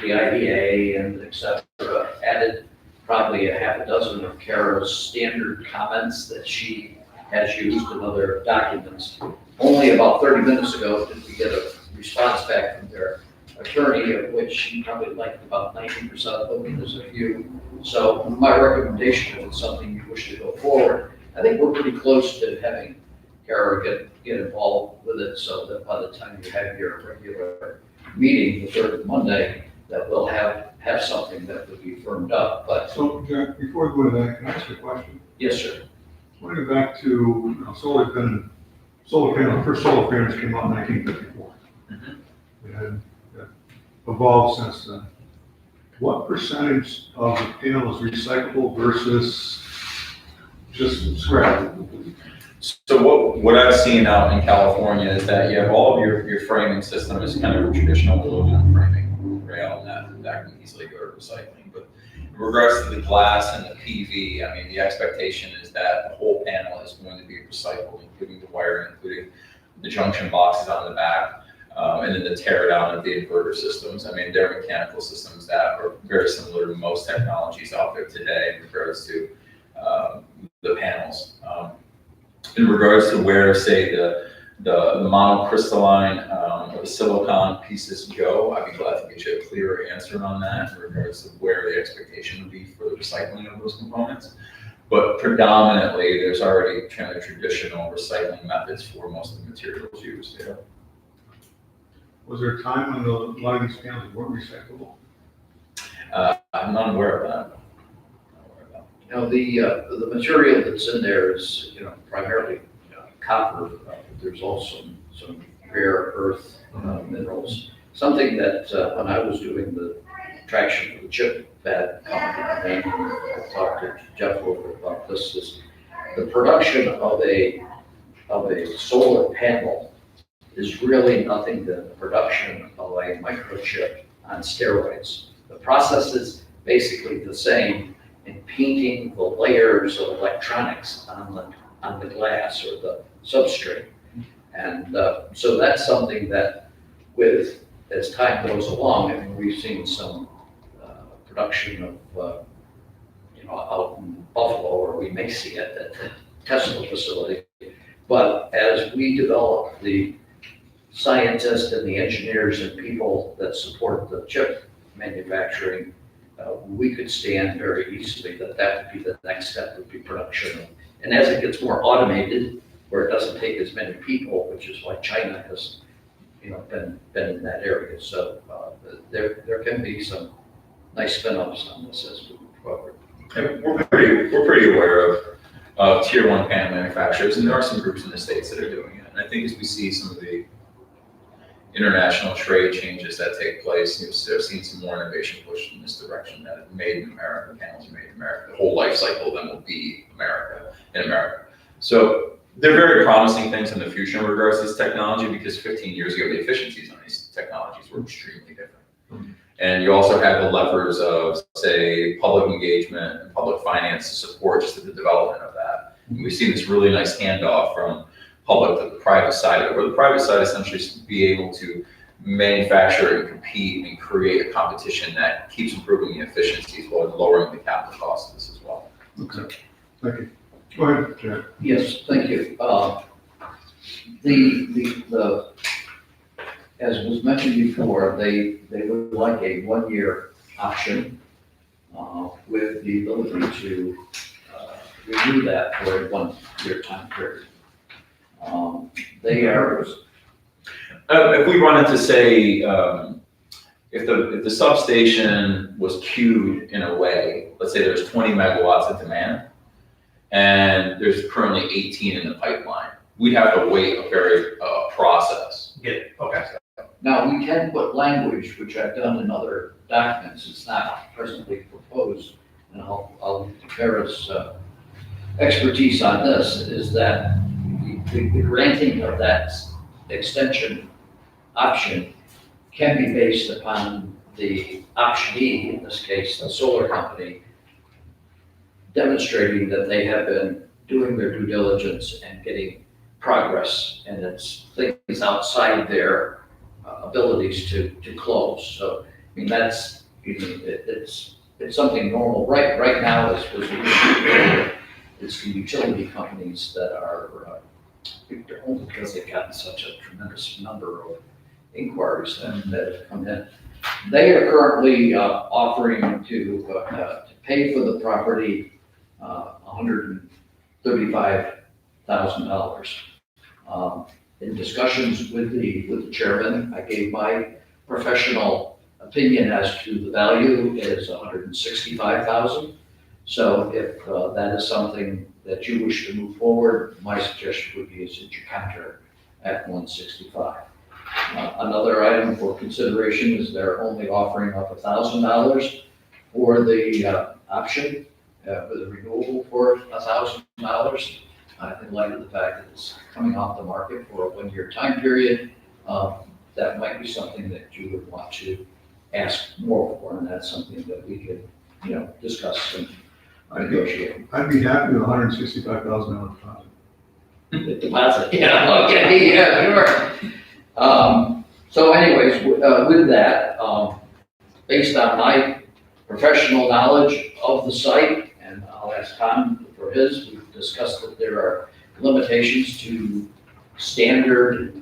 the IDA and et cetera, added probably a half a dozen of Kara's standard comments that she has used in other documents. only about 30 minutes ago did we get a response back from their attorney, of which you probably liked about 90% of them, there's a few. So my recommendation, if it's something you wish to go forward, I think we're pretty close to having Kara get involved with it, so that by the time you have your regular meeting, the third Monday, that we'll have something that would be firmed up. But So, Jack, before we go to that, can I ask you a question? yes, sir. I want to go back to, you know, solar panel, first solar panels came out in 1954. It had evolved since then. What percentage of the panel is recyclable versus just scrap? So what I've seen out in California is that you have all of your framing system is kind of a traditional aluminum framing rail, and that can easily go to recycling. But in regards to the glass and the PV, I mean, the expectation is that the whole panel is going to be recycled, including the wiring, including the junction boxes on the back, and then the tear down of the inverter systems. I mean, they're mechanical systems that are very similar to most technologies out there today in regards to the panels. In regards to where, say, the monocrystalline or the silicon pieces go, I'd be glad to get you a clearer answer on that in regards to where the expectation would be for the recycling of those components. But predominantly, there's already kind of traditional recycling methods for most of the materials used there. Was there a time when a lot of these panels weren't recyclable? I'm not aware of that. You know, the material that's in there is, you know, primarily copper. There's also some rare earth minerals. Something that when I was doing the traction for the chip fab company, I talked to Jeff a little bit about this, is the production of a solar panel is really nothing than the production of a microchip on steroids. The process is basically the same in painting the layers of electronics on the glass or the substrate. And so that's something that as time goes along, I mean, we've seen some production of, you know, out in Buffalo, or we may see it at the Tesla facility. But as we develop the scientists and the engineers and people that support the chip manufacturing, we could stand very easily that would be the next step, would be production. And as it gets more automated, where it doesn't take as many people, which is why China has, you know, been in that area. So there can be some nice spin-offs on this as we move forward. And we're pretty aware of tier one panel manufacturers, and there are some groups in the States that are doing it. And I think as we see some of the international trade changes that take place, they're seeing some more innovation pushed in this direction, that made in America, panels are made in America. The whole life cycle of them will be in America. So they're very promising things in the future in regards to this technology, because 15 years ago, the efficiencies on these technologies were extremely different. Mm-hmm. And you also have the levers of, say, public engagement and public finance to support just the development of that. And we've seen this really nice handoff from public to the private side of it, where the private side essentially is to be able to manufacture and compete and create a competition that keeps improving the efficiencies while lowering the capital cost of this as well. Okay, thank you. Go ahead, Jack. Yes, thank you. As was mentioned before, they would like a 1-year option with the ability to renew that for a 1-year time period. They are. If we run into, say, if the substation was queued in a way, let's say there's 20 megawatts of demand, and there's currently 18 in the pipeline, we'd have to wait a very process. Okay. Now, we can put language, which I've done in other documents, it's not presently proposed, and I'll Kara's expertise on this, is that the granting of that extension option can be based upon the optionee, in this case, the solar company, demonstrating that they have been doing their due diligence and getting progress, and it's things outside their abilities to close. So, I mean, that's, it's something normal. Right now, it's the utility companies that are only because they've gotten such a tremendous number of inquiries that have come in. They are currently offering to pay for the property $135,000. In discussions with the chairman, I gave my professional opinion as to the value is $165,000. So if that is something that you wish to move forward, my suggestion would be is that you counter at 165. Another item for consideration is they're only offering up $1,000 for the option with a renewable for $1,000. In light of the fact that it's coming off the market for a 1-year time period, that might be something that you would want to ask more for, and that's something that we could, discuss and negotiate. I'd be happy with $165,000 deposit. The deposit, yeah, okay, yeah, sure. So anyways, with that, based on my professional knowledge of the site, and I'll ask Tom for his, we've discussed that there are limitations to standard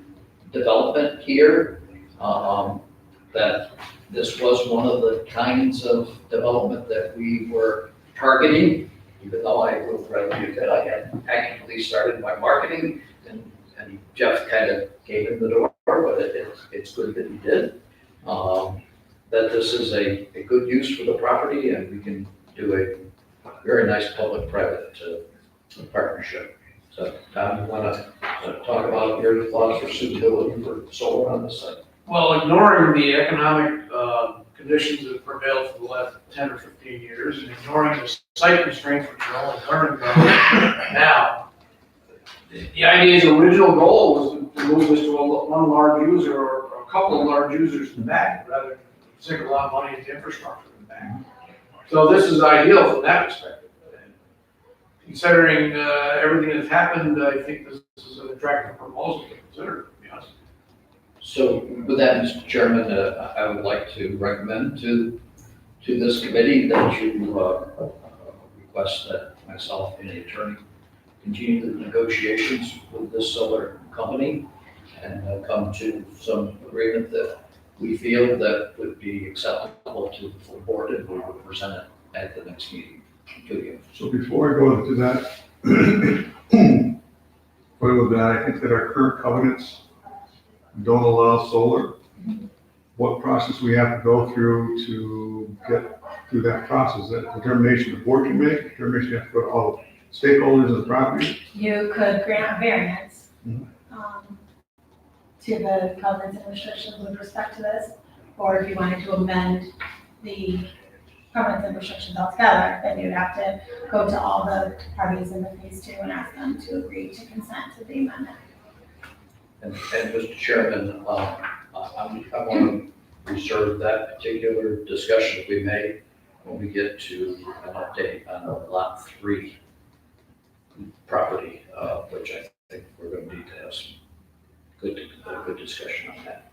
development here, that this was one of the kinds of development that we were targeting, even though I will tell you that I had actively started my marketing, and Jeff kind of gave him the door, but it's good that he did. That this is a good use for the property, and we can do a very nice public-private partnership. So, Tom, you want to talk about your thoughts for suitability for solar on the site? Well, ignoring the economic conditions that have prevailed for the last 10 or 15 years, and ignoring the site constraints which are only learning about now, the IDA's original goal was to move this to one large user or a couple of large users in the back, rather than sink a lot of money into infrastructure in the back. So this is ideal from that perspective. And considering everything that's happened, I think this is an attractive proposal to consider, to be honest. So with that, Mr. Chairman, I would like to recommend to this committee that you request that myself and the attorney continue the negotiations with this solar company and come to some agreement that we feel that would be acceptable to the full board, and we will present it at the next meeting to you. So before I go into that, with that, I think that our current covenants don't allow solar. What process we have to go through to get through that process? That determination the board can make, determination you have to go to all stakeholders of the property. You could grant a variance Mhm. to the covenants and restrictions with respect to this, or if you wanted to amend the covenants and restrictions altogether, then you'd have to go to all the parties in the phase 2 and ask them to agree to consent to the amendment. And Mr. Chairman, I want to reserve that particular discussion we made when we get to an update on Lot 3 property, which I think we're going to need to have some good discussion on that.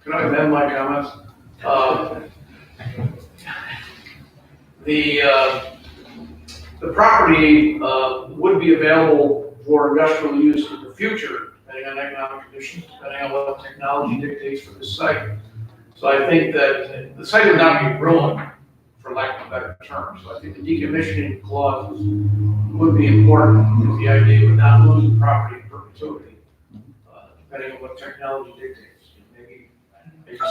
Can I amend my comments? The property would be available for industrial use in the future, depending on economic conditions, depending on what technology dictates for this site. So I think that the site would not be ruined, for lack of a better term. So I think the decommissioning clause would be important, because the idea would not lose the property in perpetuity, depending on what technology dictates. Maybe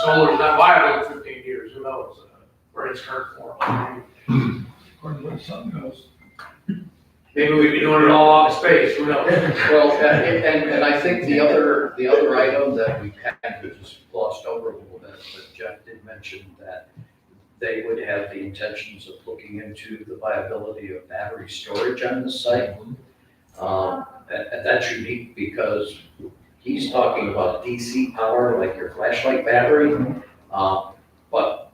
solar is not viable in 15 years, who knows, where its current form. According to where the sun goes. Maybe we'd be doing it all out of space, who knows? Well, and I think the other item that we kind of just glossed over a little bit, but Jeff did mention that they would have the intentions of looking into the viability of battery storage on the site. And that's unique because he's talking about DC power, like your flashlight battery. But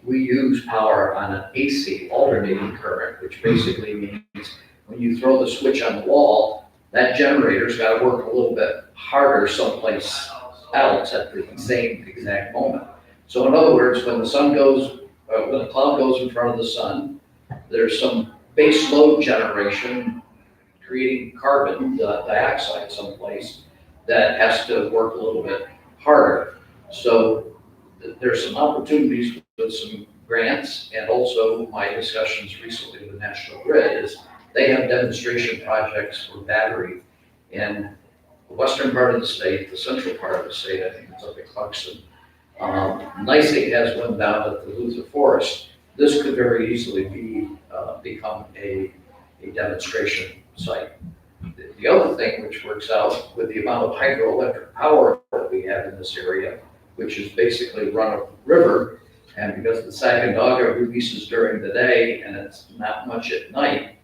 we use power on an AC, alternating current, which basically means when you throw the switch on the wall, that generator's got to work a little bit harder someplace else at the same exact moment. So in other words, when the sun goes, when the cloud goes in front of the sun, there's some base load generation creating carbon dioxide someplace that has to work a little bit harder. So there's some opportunities with some grants, and also my discussions recently with National Grid is they have demonstration projects for battery in the western part of the state, the central part of the state, I think it's up at Clarkson. NYSEG has one down at the Luther Forest. This could very easily become a demonstration site. The other thing which works out with the amount of hydroelectric power that we have in this area, which is basically run a river, and because the Sacandaga releases during the day and it's not much at night,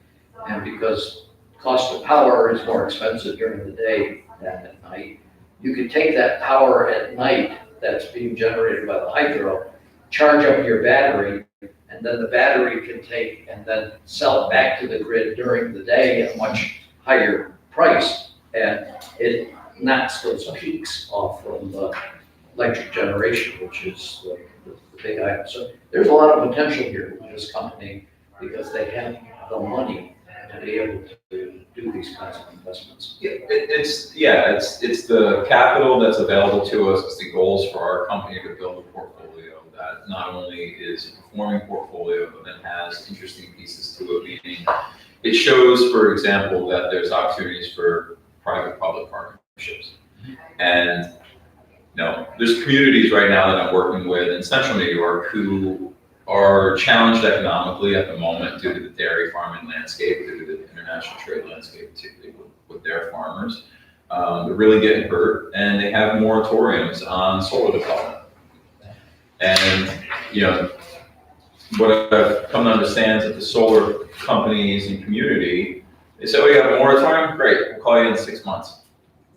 and because cost of power is more expensive during the day than at night, you can take that power at night that's being generated by the hydro, charge up your battery, and then the battery can take and then sell it back to the grid during the day at a much higher price, and it knocks those peaks off from the electric generation, which is the big item. So there's a lot of potential here with this company because they have the money to be able to do these kinds of investments. It's the capital that's available to us, it's the goals for our company to build a portfolio that not only is a performing portfolio, but then has interesting pieces to it, meaning it shows, for example, that there's opportunities for private-public partnerships. And there's communities right now that I'm working with in central New York who are challenged economically at the moment due to the dairy farming landscape, due to the international trade landscape, particularly with their farmers. They're really getting hurt, and they have moratoriums on solar development. And, what I've come to understand is that the solar companies and community, they say, we got a moratorium, great, we'll call you in 6 months,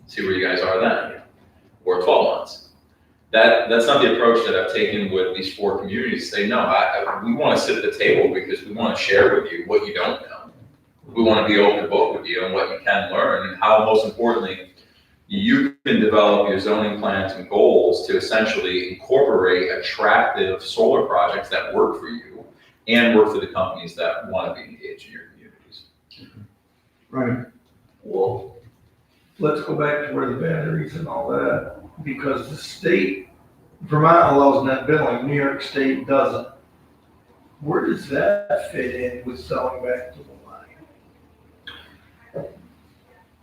see where you guys are then, or 12 months. That's not the approach that I've taken with these 4 communities. Say, no, we want to sit at the table because we want to share with you what you don't know. We want to be open book with you and what you can learn, and how, most importantly, you can develop your zoning plans and goals to essentially incorporate attractive solar projects that work for you and work for the companies that want to be engaged in your communities. Right. Well, let's go back to where the batteries and all that, because the state, Vermont allows net billing, New York State doesn't. Where does that fit in with selling back to the line?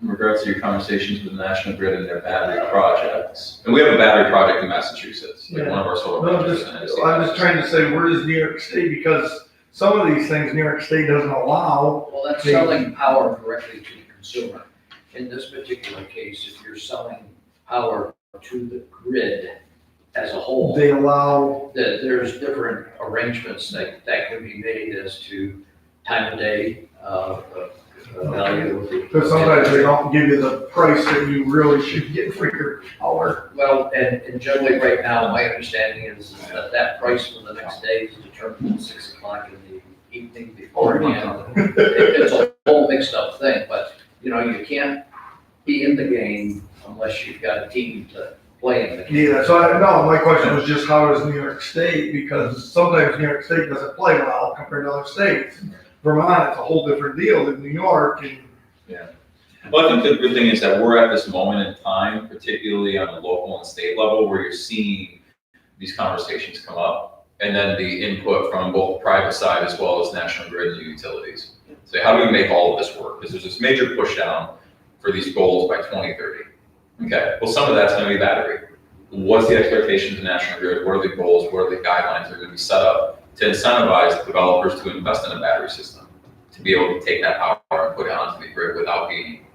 In regards to your conversations with National Grid and their battery projects, and we have a battery project in Massachusetts, like one of our solar No, projects. I'm just trying to say, where does New York State, because some of these things New York State doesn't allow. Well, that's selling power directly to the consumer. In this particular case, if you're selling power to the grid as a whole, They allow, there's different arrangements that can be made as to time of day, value of the. because sometimes they don't give you the price that you really should get for your power. Well, and generally right now, my understanding is that price for the next day is determined at 6 o'clock in the evening beforehand. It's a whole mixed up thing, but you can't be in the game unless you've got a team to play in the game. Yeah, so my question was just how does New York State, because sometimes New York State doesn't play well compared to other states. Vermont, it's a whole different deal than New York, and Well, I think the good thing is that we're at this moment in time, particularly on the local and state level, where you're seeing these conversations come up, and then the input from both the private side as well as National Grid and the utilities. So how do we make all of this work? Because there's this major push down for these goals by 2030. Okay, well, some of that's going to be battery. What's the expectations of National Grid? What are the goals? What are the guidelines that are going to be set up to incentivize developers to invest in a battery system, to be able to take that power and put it onto the grid without being,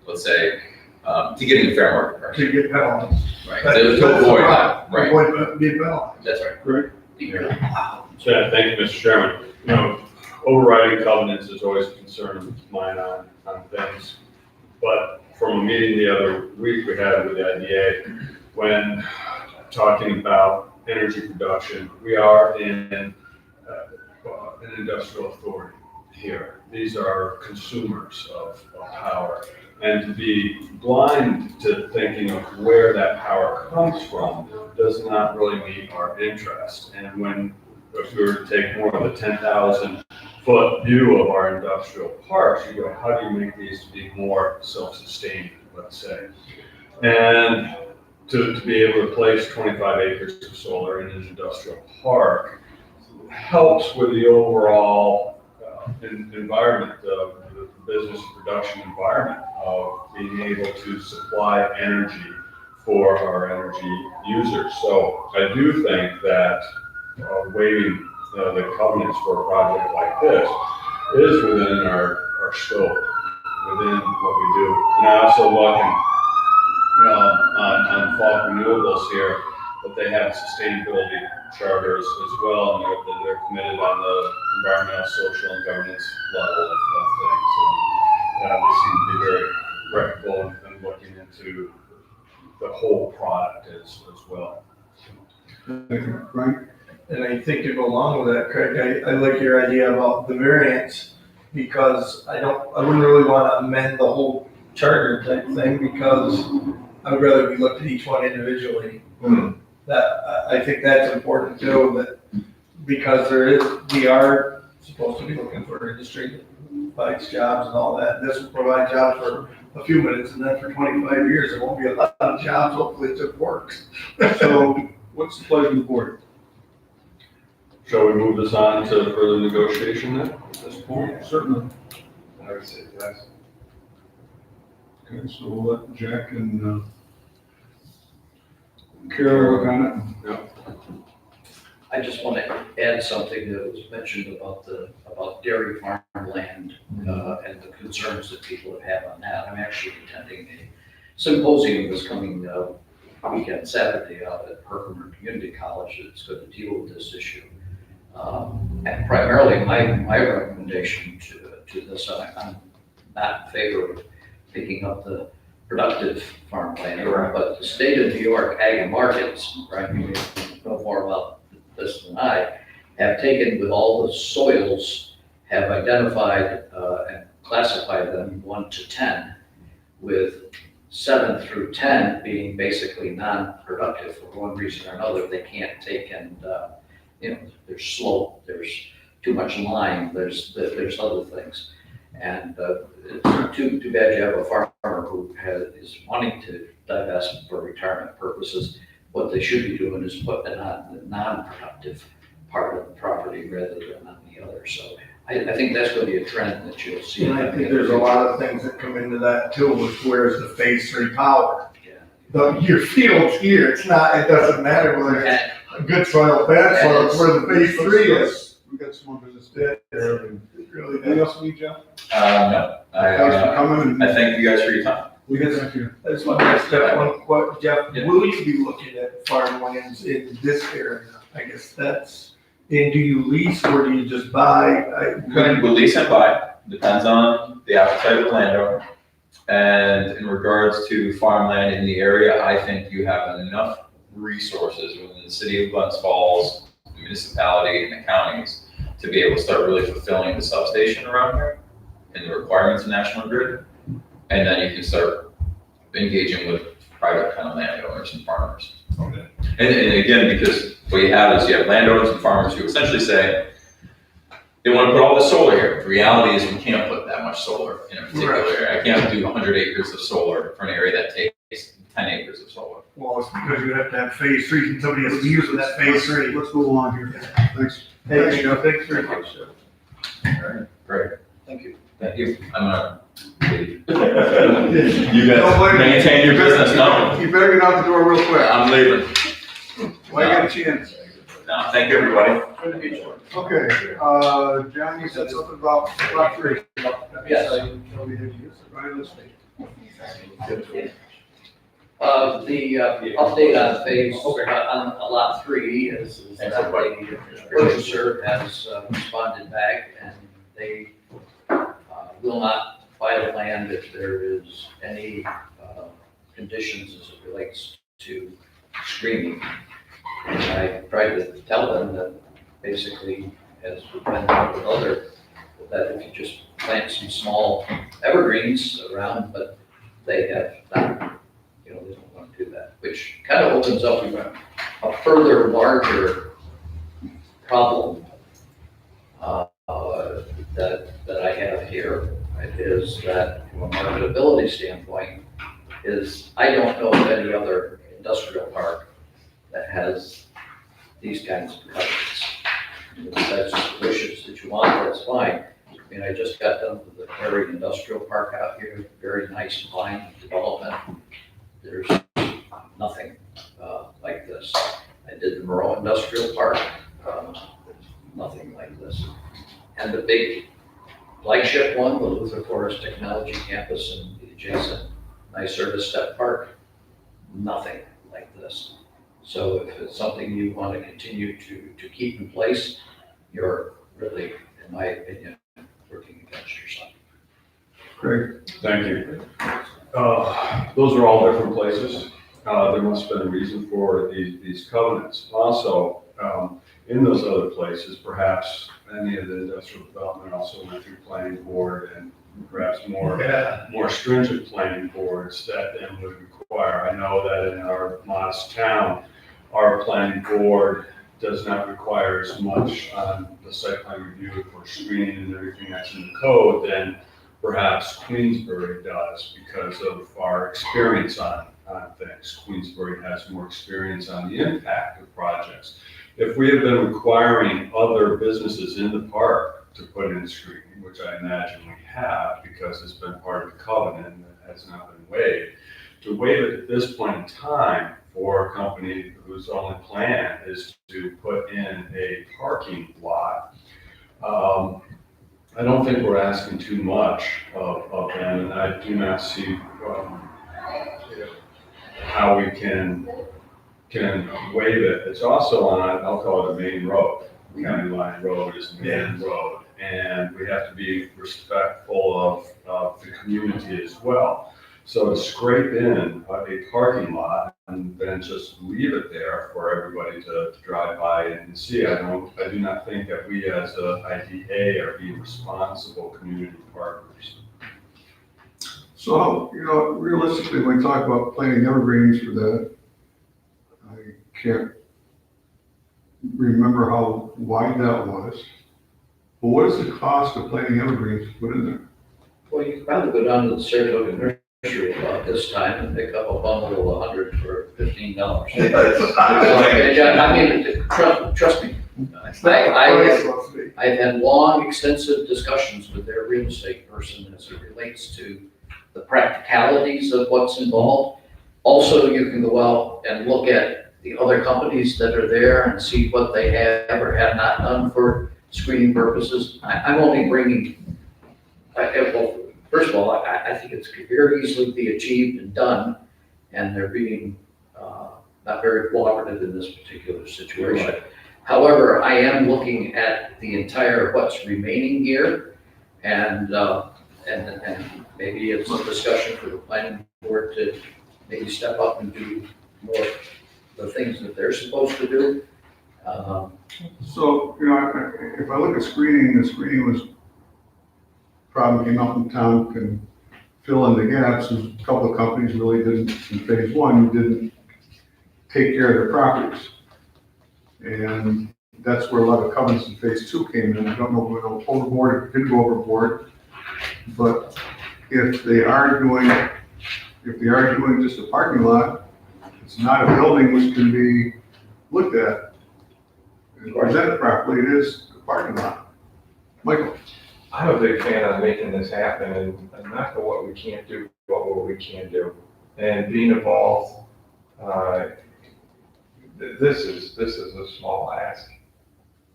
let's say, to getting a fair market price. to get penalized. Right. To avoid that. Right. Avoid being penalized. That's right. So, thank you, Mr. Chairman. Overriding covenants is always a concern of mine on things. But from a meeting the other week we had with the IDA, when talking about energy production, we are in an industrial authority here. These are consumers of power. And to be blind to thinking of where that power comes from does not really meet our interest. And if we were to take more of the 10,000 foot view of our industrial parks, you go, how do you make these to be more self-sustaining, let's say? And to be able to place 25 acres of solar in an industrial park helps with the overall environment of the business production environment of being able to supply energy for our energy users. So I do think that waiving the covenants for a project like this is within our scope, within what we do. And I also look on Falk Renewables here, that they have sustainability charters as well, and they're committed on the environmental, social, and governance level of things. And they seem to be very reputable and looking into the whole product as well. Thank you, Frank. And I think to go along with that, Craig, I like your idea about the variance, because I wouldn't really want to amend the whole charter type thing, because I would rather we looked at each one individually. That, I think that's important too, that, because we are supposed to be looking for industry that provides jobs and all that. This will provide jobs for a few minutes, and then for 25 years, there won't be a lot of jobs. Hopefully it just works. So what's the pleasure of the board? Shall we move this on to further negotiation then, at this point? Certainly. I would say yes. Okay, so we'll let Jack and Kara work on it. I just want to add something that was mentioned about dairy farmland, and the concerns that people have had on that. I'm actually attending a symposium this coming weekend, Saturday, out at Herkimer Community College that's going to deal with this issue. And primarily, my recommendation to this, I'm not in favor of picking up the productive farmland, but the state of New York Ag and Markets, right, you know more about this than I, have taken with all the soils, have identified and classified them 1 to 10, with 7 through 10 being basically non-productive for one reason or another. They can't take and, there's slope, there's too much lime, there's other things. And it's too bad you have a farmer who is wanting to divest for retirement purposes. What they should be doing is putting it on the non-productive part of the property rather than on the other. So I think that's going to be a trend that you'll see. And I think there's a lot of things that come into that too, which where's the phase 3 power? Yeah. Your field's here, it doesn't matter whether it's a good soil, bad soil, it's where the phase 3 is. We got some more business to It really Anything does. else we need, Jeff? No, Thanks for coming. I thank you guys for your time. We got thank you. I just want to ask Jeff one question. Jeff, Yeah. will you be looking at farmlands in this area? I guess and do you lease or do you just buy? We'll lease and buy, depends on the appetite of the landowner. And in regards to farmland in the area, I think you have enough resources within the city of Glens Falls, the municipality, and the counties to be able to start really fulfilling the substation around here and the requirements of National Grid. And then you can start engaging with private kind of landowners and farmers. Okay. And again, because what you have is you have landowners and farmers who essentially say, they want to put all this solar here. The reality is we can't put that much solar in a particular area. I can't do 100 acres of solar for an area that takes 10 acres of solar. Well, it's because you have to have phase 3 and somebody has to be using that phase 3. Let's move along here. Thanks. Hey, thanks very much. All right, great. Thank you. Thank you. I'm gonna leave. You Don't worry. guys maintain your business, no? You better get out the door real quick. I'm leaving. Why you got a chance? No, thank you, everybody. Good to meet you. Okay, John, you said something about lot 3. Yes. Right, let's see. The update on on lot 3 is that the purchaser has responded back, and they will not buy the land if there is any conditions as it relates to screening. And I tried to tell them that basically, as we've been doing with other, that if you just plant some small evergreens around, but they have not, they don't want to do that, which kind of opens up a further larger problem. that I have here is that from a marketability standpoint, is I don't know of any other industrial park that has these kinds of covenants. If that's wishes that you want, that's fine. I mean, I just got done with the Perry Industrial Park out here, very nice line development. There's nothing like this. I did the Moreau Industrial Park, nothing like this. And the big flagship one, the Luther Forest Technology Campus and the adjacent NYSERDA Step Park, nothing like this. So if it's something you want to continue to keep in place, you're really, in my opinion, working against yourself. Craig? Thank you. Those are all different places. There must have been a reason for these covenants. Also, in those other places, perhaps any of the industrial development also went through planning board and perhaps more stringent planning boards that then would require. I know that in our modest town, our planning board does not require as much on the site plan review for screening and everything that's in the code than perhaps Queensbury does because of our experience on things. Queensbury has more experience on the impact of projects. If we have been requiring other businesses in the park to put in screening, which I imagine we have because it's been part of the covenant and it has not been waived, to waive it at this point in time for a company whose only plan is to put in a parking lot, I don't think we're asking too much of them, and I do not see how we can waive it. It's also on, I'll call it a main road. County Line Road is a main road, and we have to be respectful of the community as well. So to scrape in a parking lot and then just leave it there for everybody to drive by and see, I do not think that we as a IDA are being responsible community partners. So, realistically, when we talk about planting evergreens for that, I can't remember how wide that was. But what is the cost of planting evergreens to put in there? Well, you can probably go down to the Saratoga Nursery about this time and pick up a bundle of 100 for $15. I mean, trust me. I've had long, extensive discussions with their real estate person as it relates to the practicalities of what's involved. Also, you can go out and look at the other companies that are there and see what they have or have not done for screening purposes. I'm only bringing, well, first of all, I think it's very easily be achieved and done, and they're being not very cooperative in this particular situation. Right. However, I am looking at the entire what's remaining here, and maybe it's a discussion for the planning board to maybe step up and do more the things that they're supposed to do. So, if I look at screening, the screening was problem came up in town, can fill in the gaps. A couple of companies really didn't, in phase one, didn't take care of their properties. And that's where a lot of covenants in phase two came in. I don't know if we went overboard or didn't go overboard, but if they are doing just a parking lot, it's not a building which can be looked at and presented properly. It is a parking lot. Michael? I'm a big fan of making this happen and not for what we can't do, but what we can do. And being involved, this is a small ask.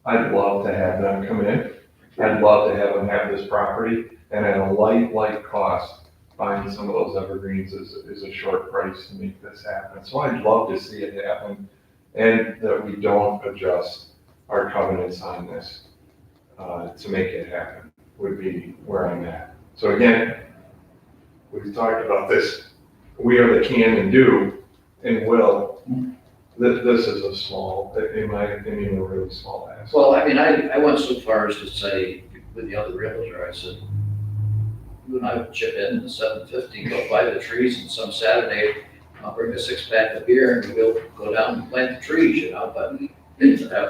I'd love to have them come in. I'd love to have them have this property, and at a light cost, buying some of those evergreens is a short price to make this happen. So I'd love to see it happen, and that we don't adjust our covenants on this to make it happen would be where I'm at. So again, we've talked about this. We are the can and do and will. This is a small, in my opinion, a really small ask. Well, I mean, I went so far as to say with the other realtor, I said, you and I would chip in the $750, go buy the trees, and some Saturday, I'll bring a 6-pack of beer and we'll go down and plant the trees, but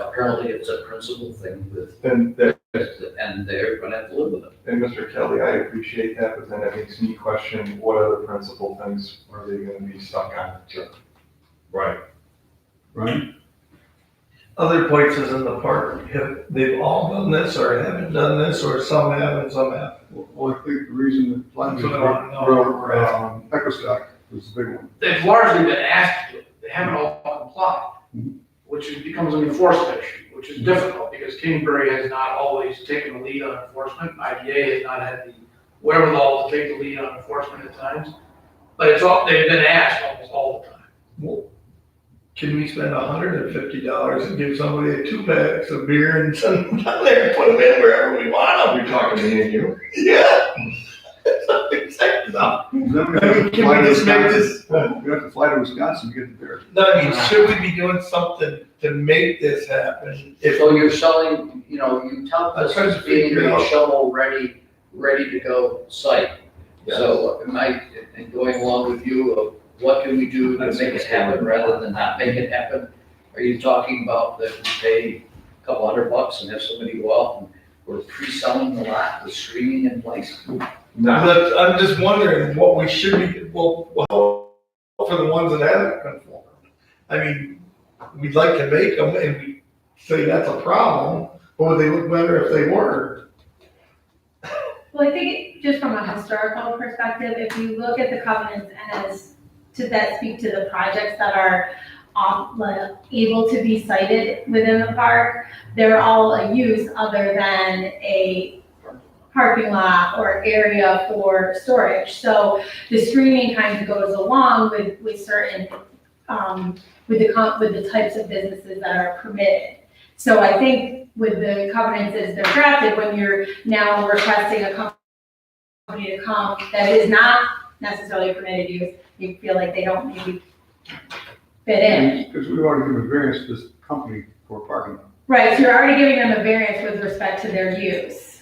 apparently it's a principal thing with. Then and they're gonna have to live with it. And Mr. Kelly, I appreciate that, but then it makes me question what other principal things are they gonna be stuck on? Right. Right? Other places in the park, they've all done this or haven't done this, or some have and some haven't. Well, I think the reason that Platinum That's what I wanna know where we're at. Equistock was the big one. They've largely been asked to, they haven't all complied, which becomes an enforcement issue, which is difficult because Kingsbury has not always taken the lead on enforcement. IDA has not had the wherewithal to take the lead on enforcement at times. But they've been asked almost all the time. Well, can we spend $150 and give somebody a 2-pack of beer and send them down there and put them in wherever we want Are we talking me and you? them? Yeah. Exactly. No. Then we I have mean, to can fly we to just make Wisconsin. this? We have to fly to Wisconsin to get the beer. No, I mean, should we be doing something to make this happen? If So you're selling, you tell I'm us trying to it's being figure out- a shovel ready to go site. So and going along with you of what can we do to make it happen rather than not make it happen? Are you talking about that we pay a couple $100 and have somebody go out and we're pre-selling the lot with screening in place? No, But I'm just wondering what we should be, well, for the ones that haven't conformed. I mean, we'd like to make them and we say that's a problem, but would they look better if they weren't? Well, I think just from a historical perspective, if you look at the covenants and that speak to the projects that are able to be cited within the park, they're all a use other than a parking lot or area for storage. So the screening kind of goes along with certain, with the types of businesses that are permitted. So I think with the covenants as they're drafted, when you're now requesting a company to come that is not necessarily permitted use, you feel like they don't maybe fit in. Because we already given variance to this company for parking lot. Right, so you're already giving them a variance with respect to their use.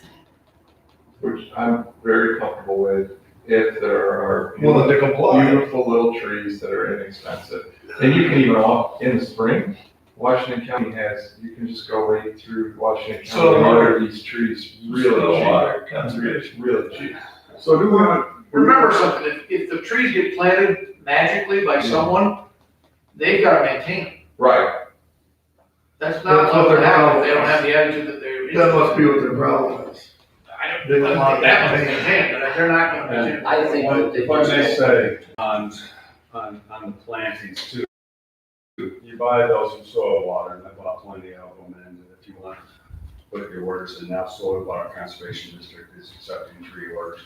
which I'm very comfortable with if there are Willing to comply. beautiful little trees that are inexpensive. And you can even in the spring, Washington County you can just go right through Washington So County and water. order these trees really cheap. Water conservation. Really cheap. So do we want? Remember something, if the trees get planted magically by someone, they've got to maintain them. Right. That's not That's what what they're would happen if wrong. they don't have the attitude that they're. That must be what their problem is. I They don't don't think that want much to maintained, but they're not going to maintain it. I think that they If I may just- say, on the plantings too, you buy those from Soil Water, and I bought plenty of them, and if you want to put your orders in, now Soil Water Conservation District is accepting 3 orders.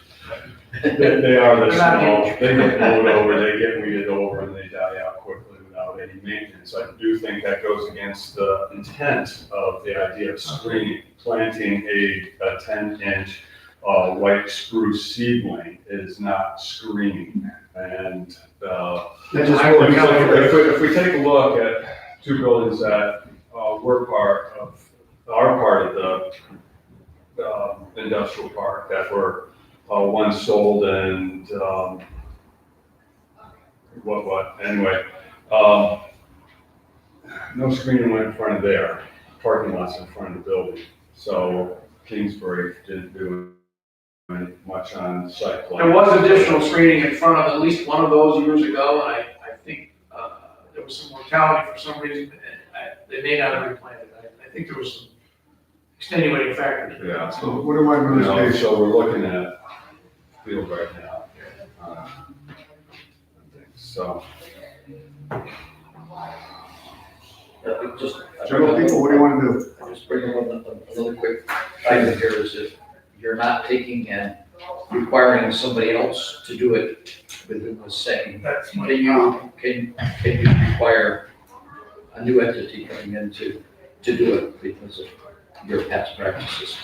They are this They're not small, huge. they get mowed over, they get weeded over, and they die out quickly without any maintenance. I do think that goes against the intent of the idea of screening. Planting a 10-inch white spruce seedling is not screening. And if we take a look at 2 buildings that were part of the industrial park that were one sold and anyway, no screening went in front of their parking lots in front of the building. So Kingsbury didn't do much on site plan. There was additional screening in front of at least one of those years ago, and I think there was some mortality for some reason, and they may not have replanted. I think there was some extenuating factors. Yeah. So what do I do in You know, this case? so we're looking at field right now. So, General people, what do you want to do? I'll just bring up another quick item here is if you're not taking and requiring somebody else to do it within the same, That's my can problem. you require a new entity coming in to do it because of your past practices?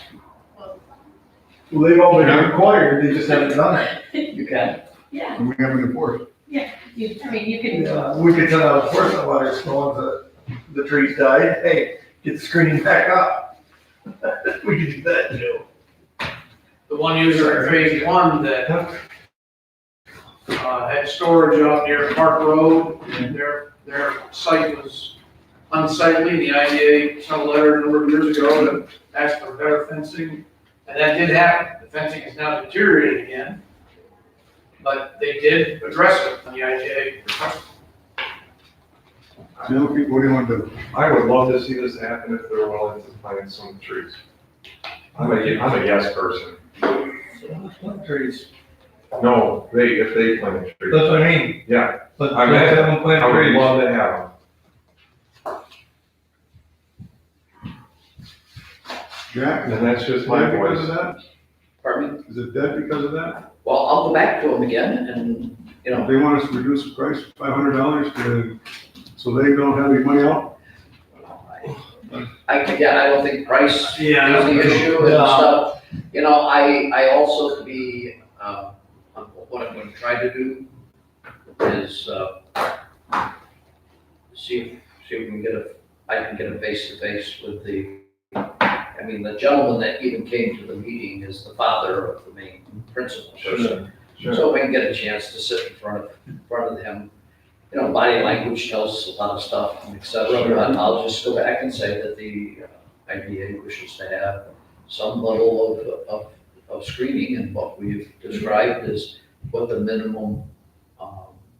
Well, they've all been required, they just haven't done it. You can. Yeah, And we haven't enforced. you can, We could send out enforcement letters going the trees died, hey, get the screening back up. We could do that too. The one user in phase 1 that had storage out near Park Road, their site was unsightly. The IDA sent a letter a number of years ago to ask for better fencing, and that did happen. The fencing is now deteriorated again, but they did address it when the IDA requested. Jim, what do you want to do? I would love to see this happen if they're willing to plant some trees. I'm a yes person. Plant trees. No, if they plant trees. That's what I mean. Yeah, But I let's mean, have them plant I would trees. love to have them. Jack? And that's just my Dead because of voice. that? Pardon me? Is it dead because of that? Well, I'll go back to them again and, you know, They want us to reduce the price $500 to, so they don't have any money out? I don't think price is Yeah. the issue and Yeah. stuff. You know, I also could be, what I'm gonna try to do is, see if we can I can get a face-to-face with the gentleman that even came to the meeting is the father of the main principal person. Sure. So we can get a chance to sit in front of him. You know, body language tells us a lot of stuff, et cetera, but I'll just go back and say that the IDA wishes to have some level of screening, and what we've described is what the minimum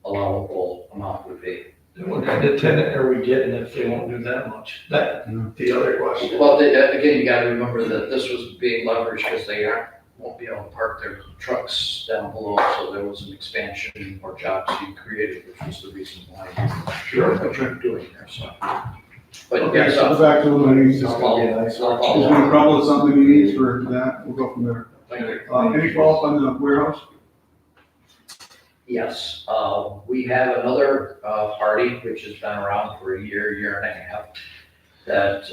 allowable amount would be. Then what kind of tenant are we getting if they won't do that much? That's the other question. Well, again, you gotta remember that this was being leveraged because they won't be able to park their trucks down below, so there was an expansion or jobs being created, which was the reason why what you're doing there, so. But Okay, yeah, so go so. back to him, and he's I'll just follow- gonna, I'll he's follow gonna up. come up with something he needs for that, we'll go from there. Thank you. Any follow-up on the warehouse? Yes, we have another party which has been around for a year and a half, that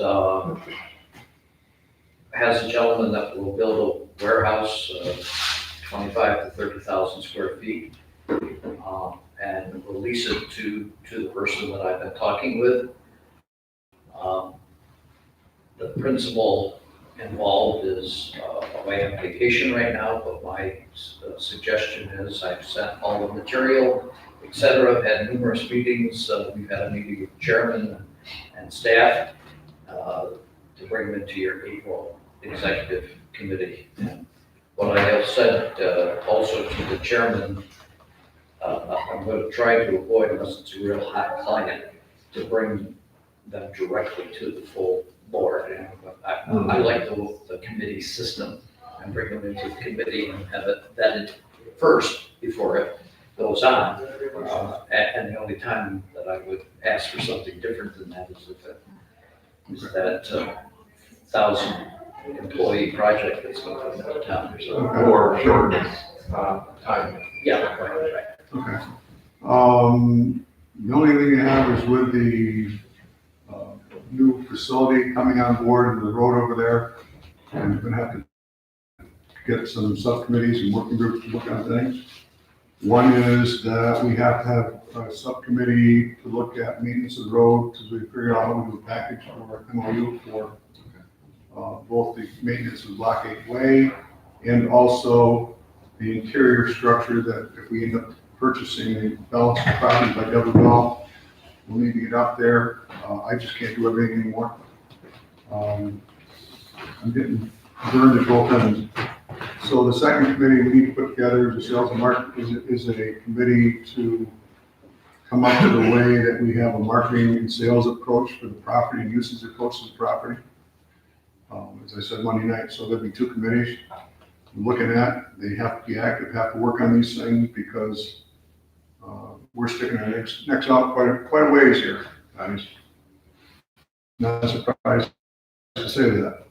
has a gentleman that will build a warehouse, 25 to 30,000 square feet, and release it to the person that I've been talking with. The principal involved is away on vacation right now, but my suggestion is I've sent all the material, et cetera. I've had numerous meetings. We've had a meeting with chairman and staff to bring them into your April executive committee. And what I have said also to the chairman, I'm going to try to avoid, unless it's a real hot client, to bring them directly to the full board. You know, but I like the committee system, and bring them into the committee and have it vetted first before it goes on. And the only time that I would ask for something different than that is if it is that 1,000 employee project that's going to come out of town or something. Or shorten time. Yeah, right. Okay. The only thing you have is with the new facility coming on board and the road over there, and we're gonna have to get some subcommittees and working groups to look at things. One is that we have to have a subcommittee to look at maintenance of the road, because we figured out how to do a package for MOU for both the maintenance of Block 8 Way and also the interior structure that if we end up purchasing a balance of property by Devil Golf, we'll need to get up there. I just can't do everything anymore. I'm getting burned at both ends. So the second committee we need to put together, the sales and marketing, is a committee to come up with a way that we have a marketing and sales approach for the property and usage approach to the property. As I said Monday night, so there'll be two committees we're looking at. They have to be active, have to work on these things, because we're sticking our necks out quite a ways here, guys. Not surprised to say that,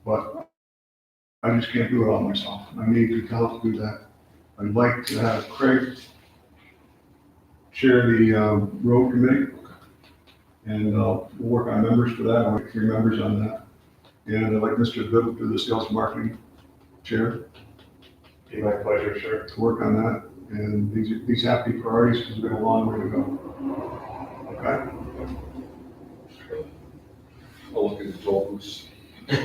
but I just can't do it all myself. I need to help do that. I'd like to have Craig chair the road committee, and we'll work on members for that. I'll make 3 members on that. And I'd like Mr. Good to do the sales and marketing chair, Be my pleasure, sure. to work on that. And these have to be priorities, because we've got a long way to go. Okay? I'll look at the toll booths. So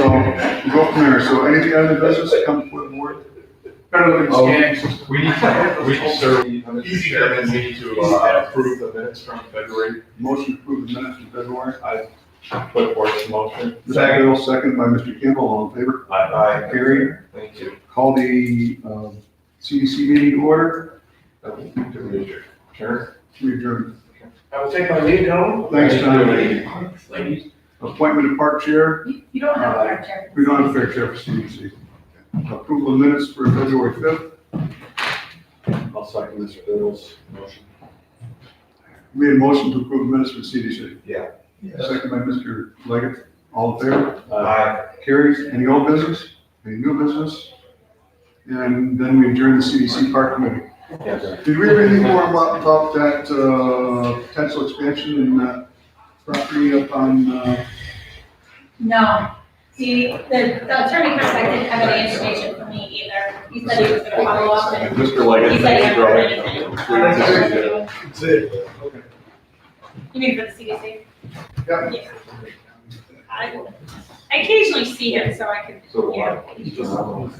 we'll go from there. So anything on the business that comes before the board? Better look at the Oh. scanning system. We need to, sir, Mr. Chairman, we need to approve the minutes from February. Motion to approve the minutes from February. Put forth the motion. Mr. Bill, second by Mr. Campbell, all in favor? Aye. Carried. Thank you. Call the CDC meeting to order. Sure. We adjourn. I will take my leave, gentlemen. Thanks, Tom. Ladies. Appointment of park chair. You don't have a chair. We don't have a fair chair for CDC. Approval of minutes for February 5th. I'll second Mr. Bill's motion. Made a motion to approve minutes for CDC. Yes. Second by Mr. Leggett. All in favor? Aye. Carries. Any old business? Any new business? And then we adjourn the CDC Park Committee. Did we have anything more about that potential expansion in that property up on, No. See, the attorney contact didn't have any information for me either. He said he was gonna follow up and Mr. Leggett, he said he hadn't heard anything. That's it. You mean for the CDC? Yeah. Yeah. I occasionally see him, so I could, So, you know. just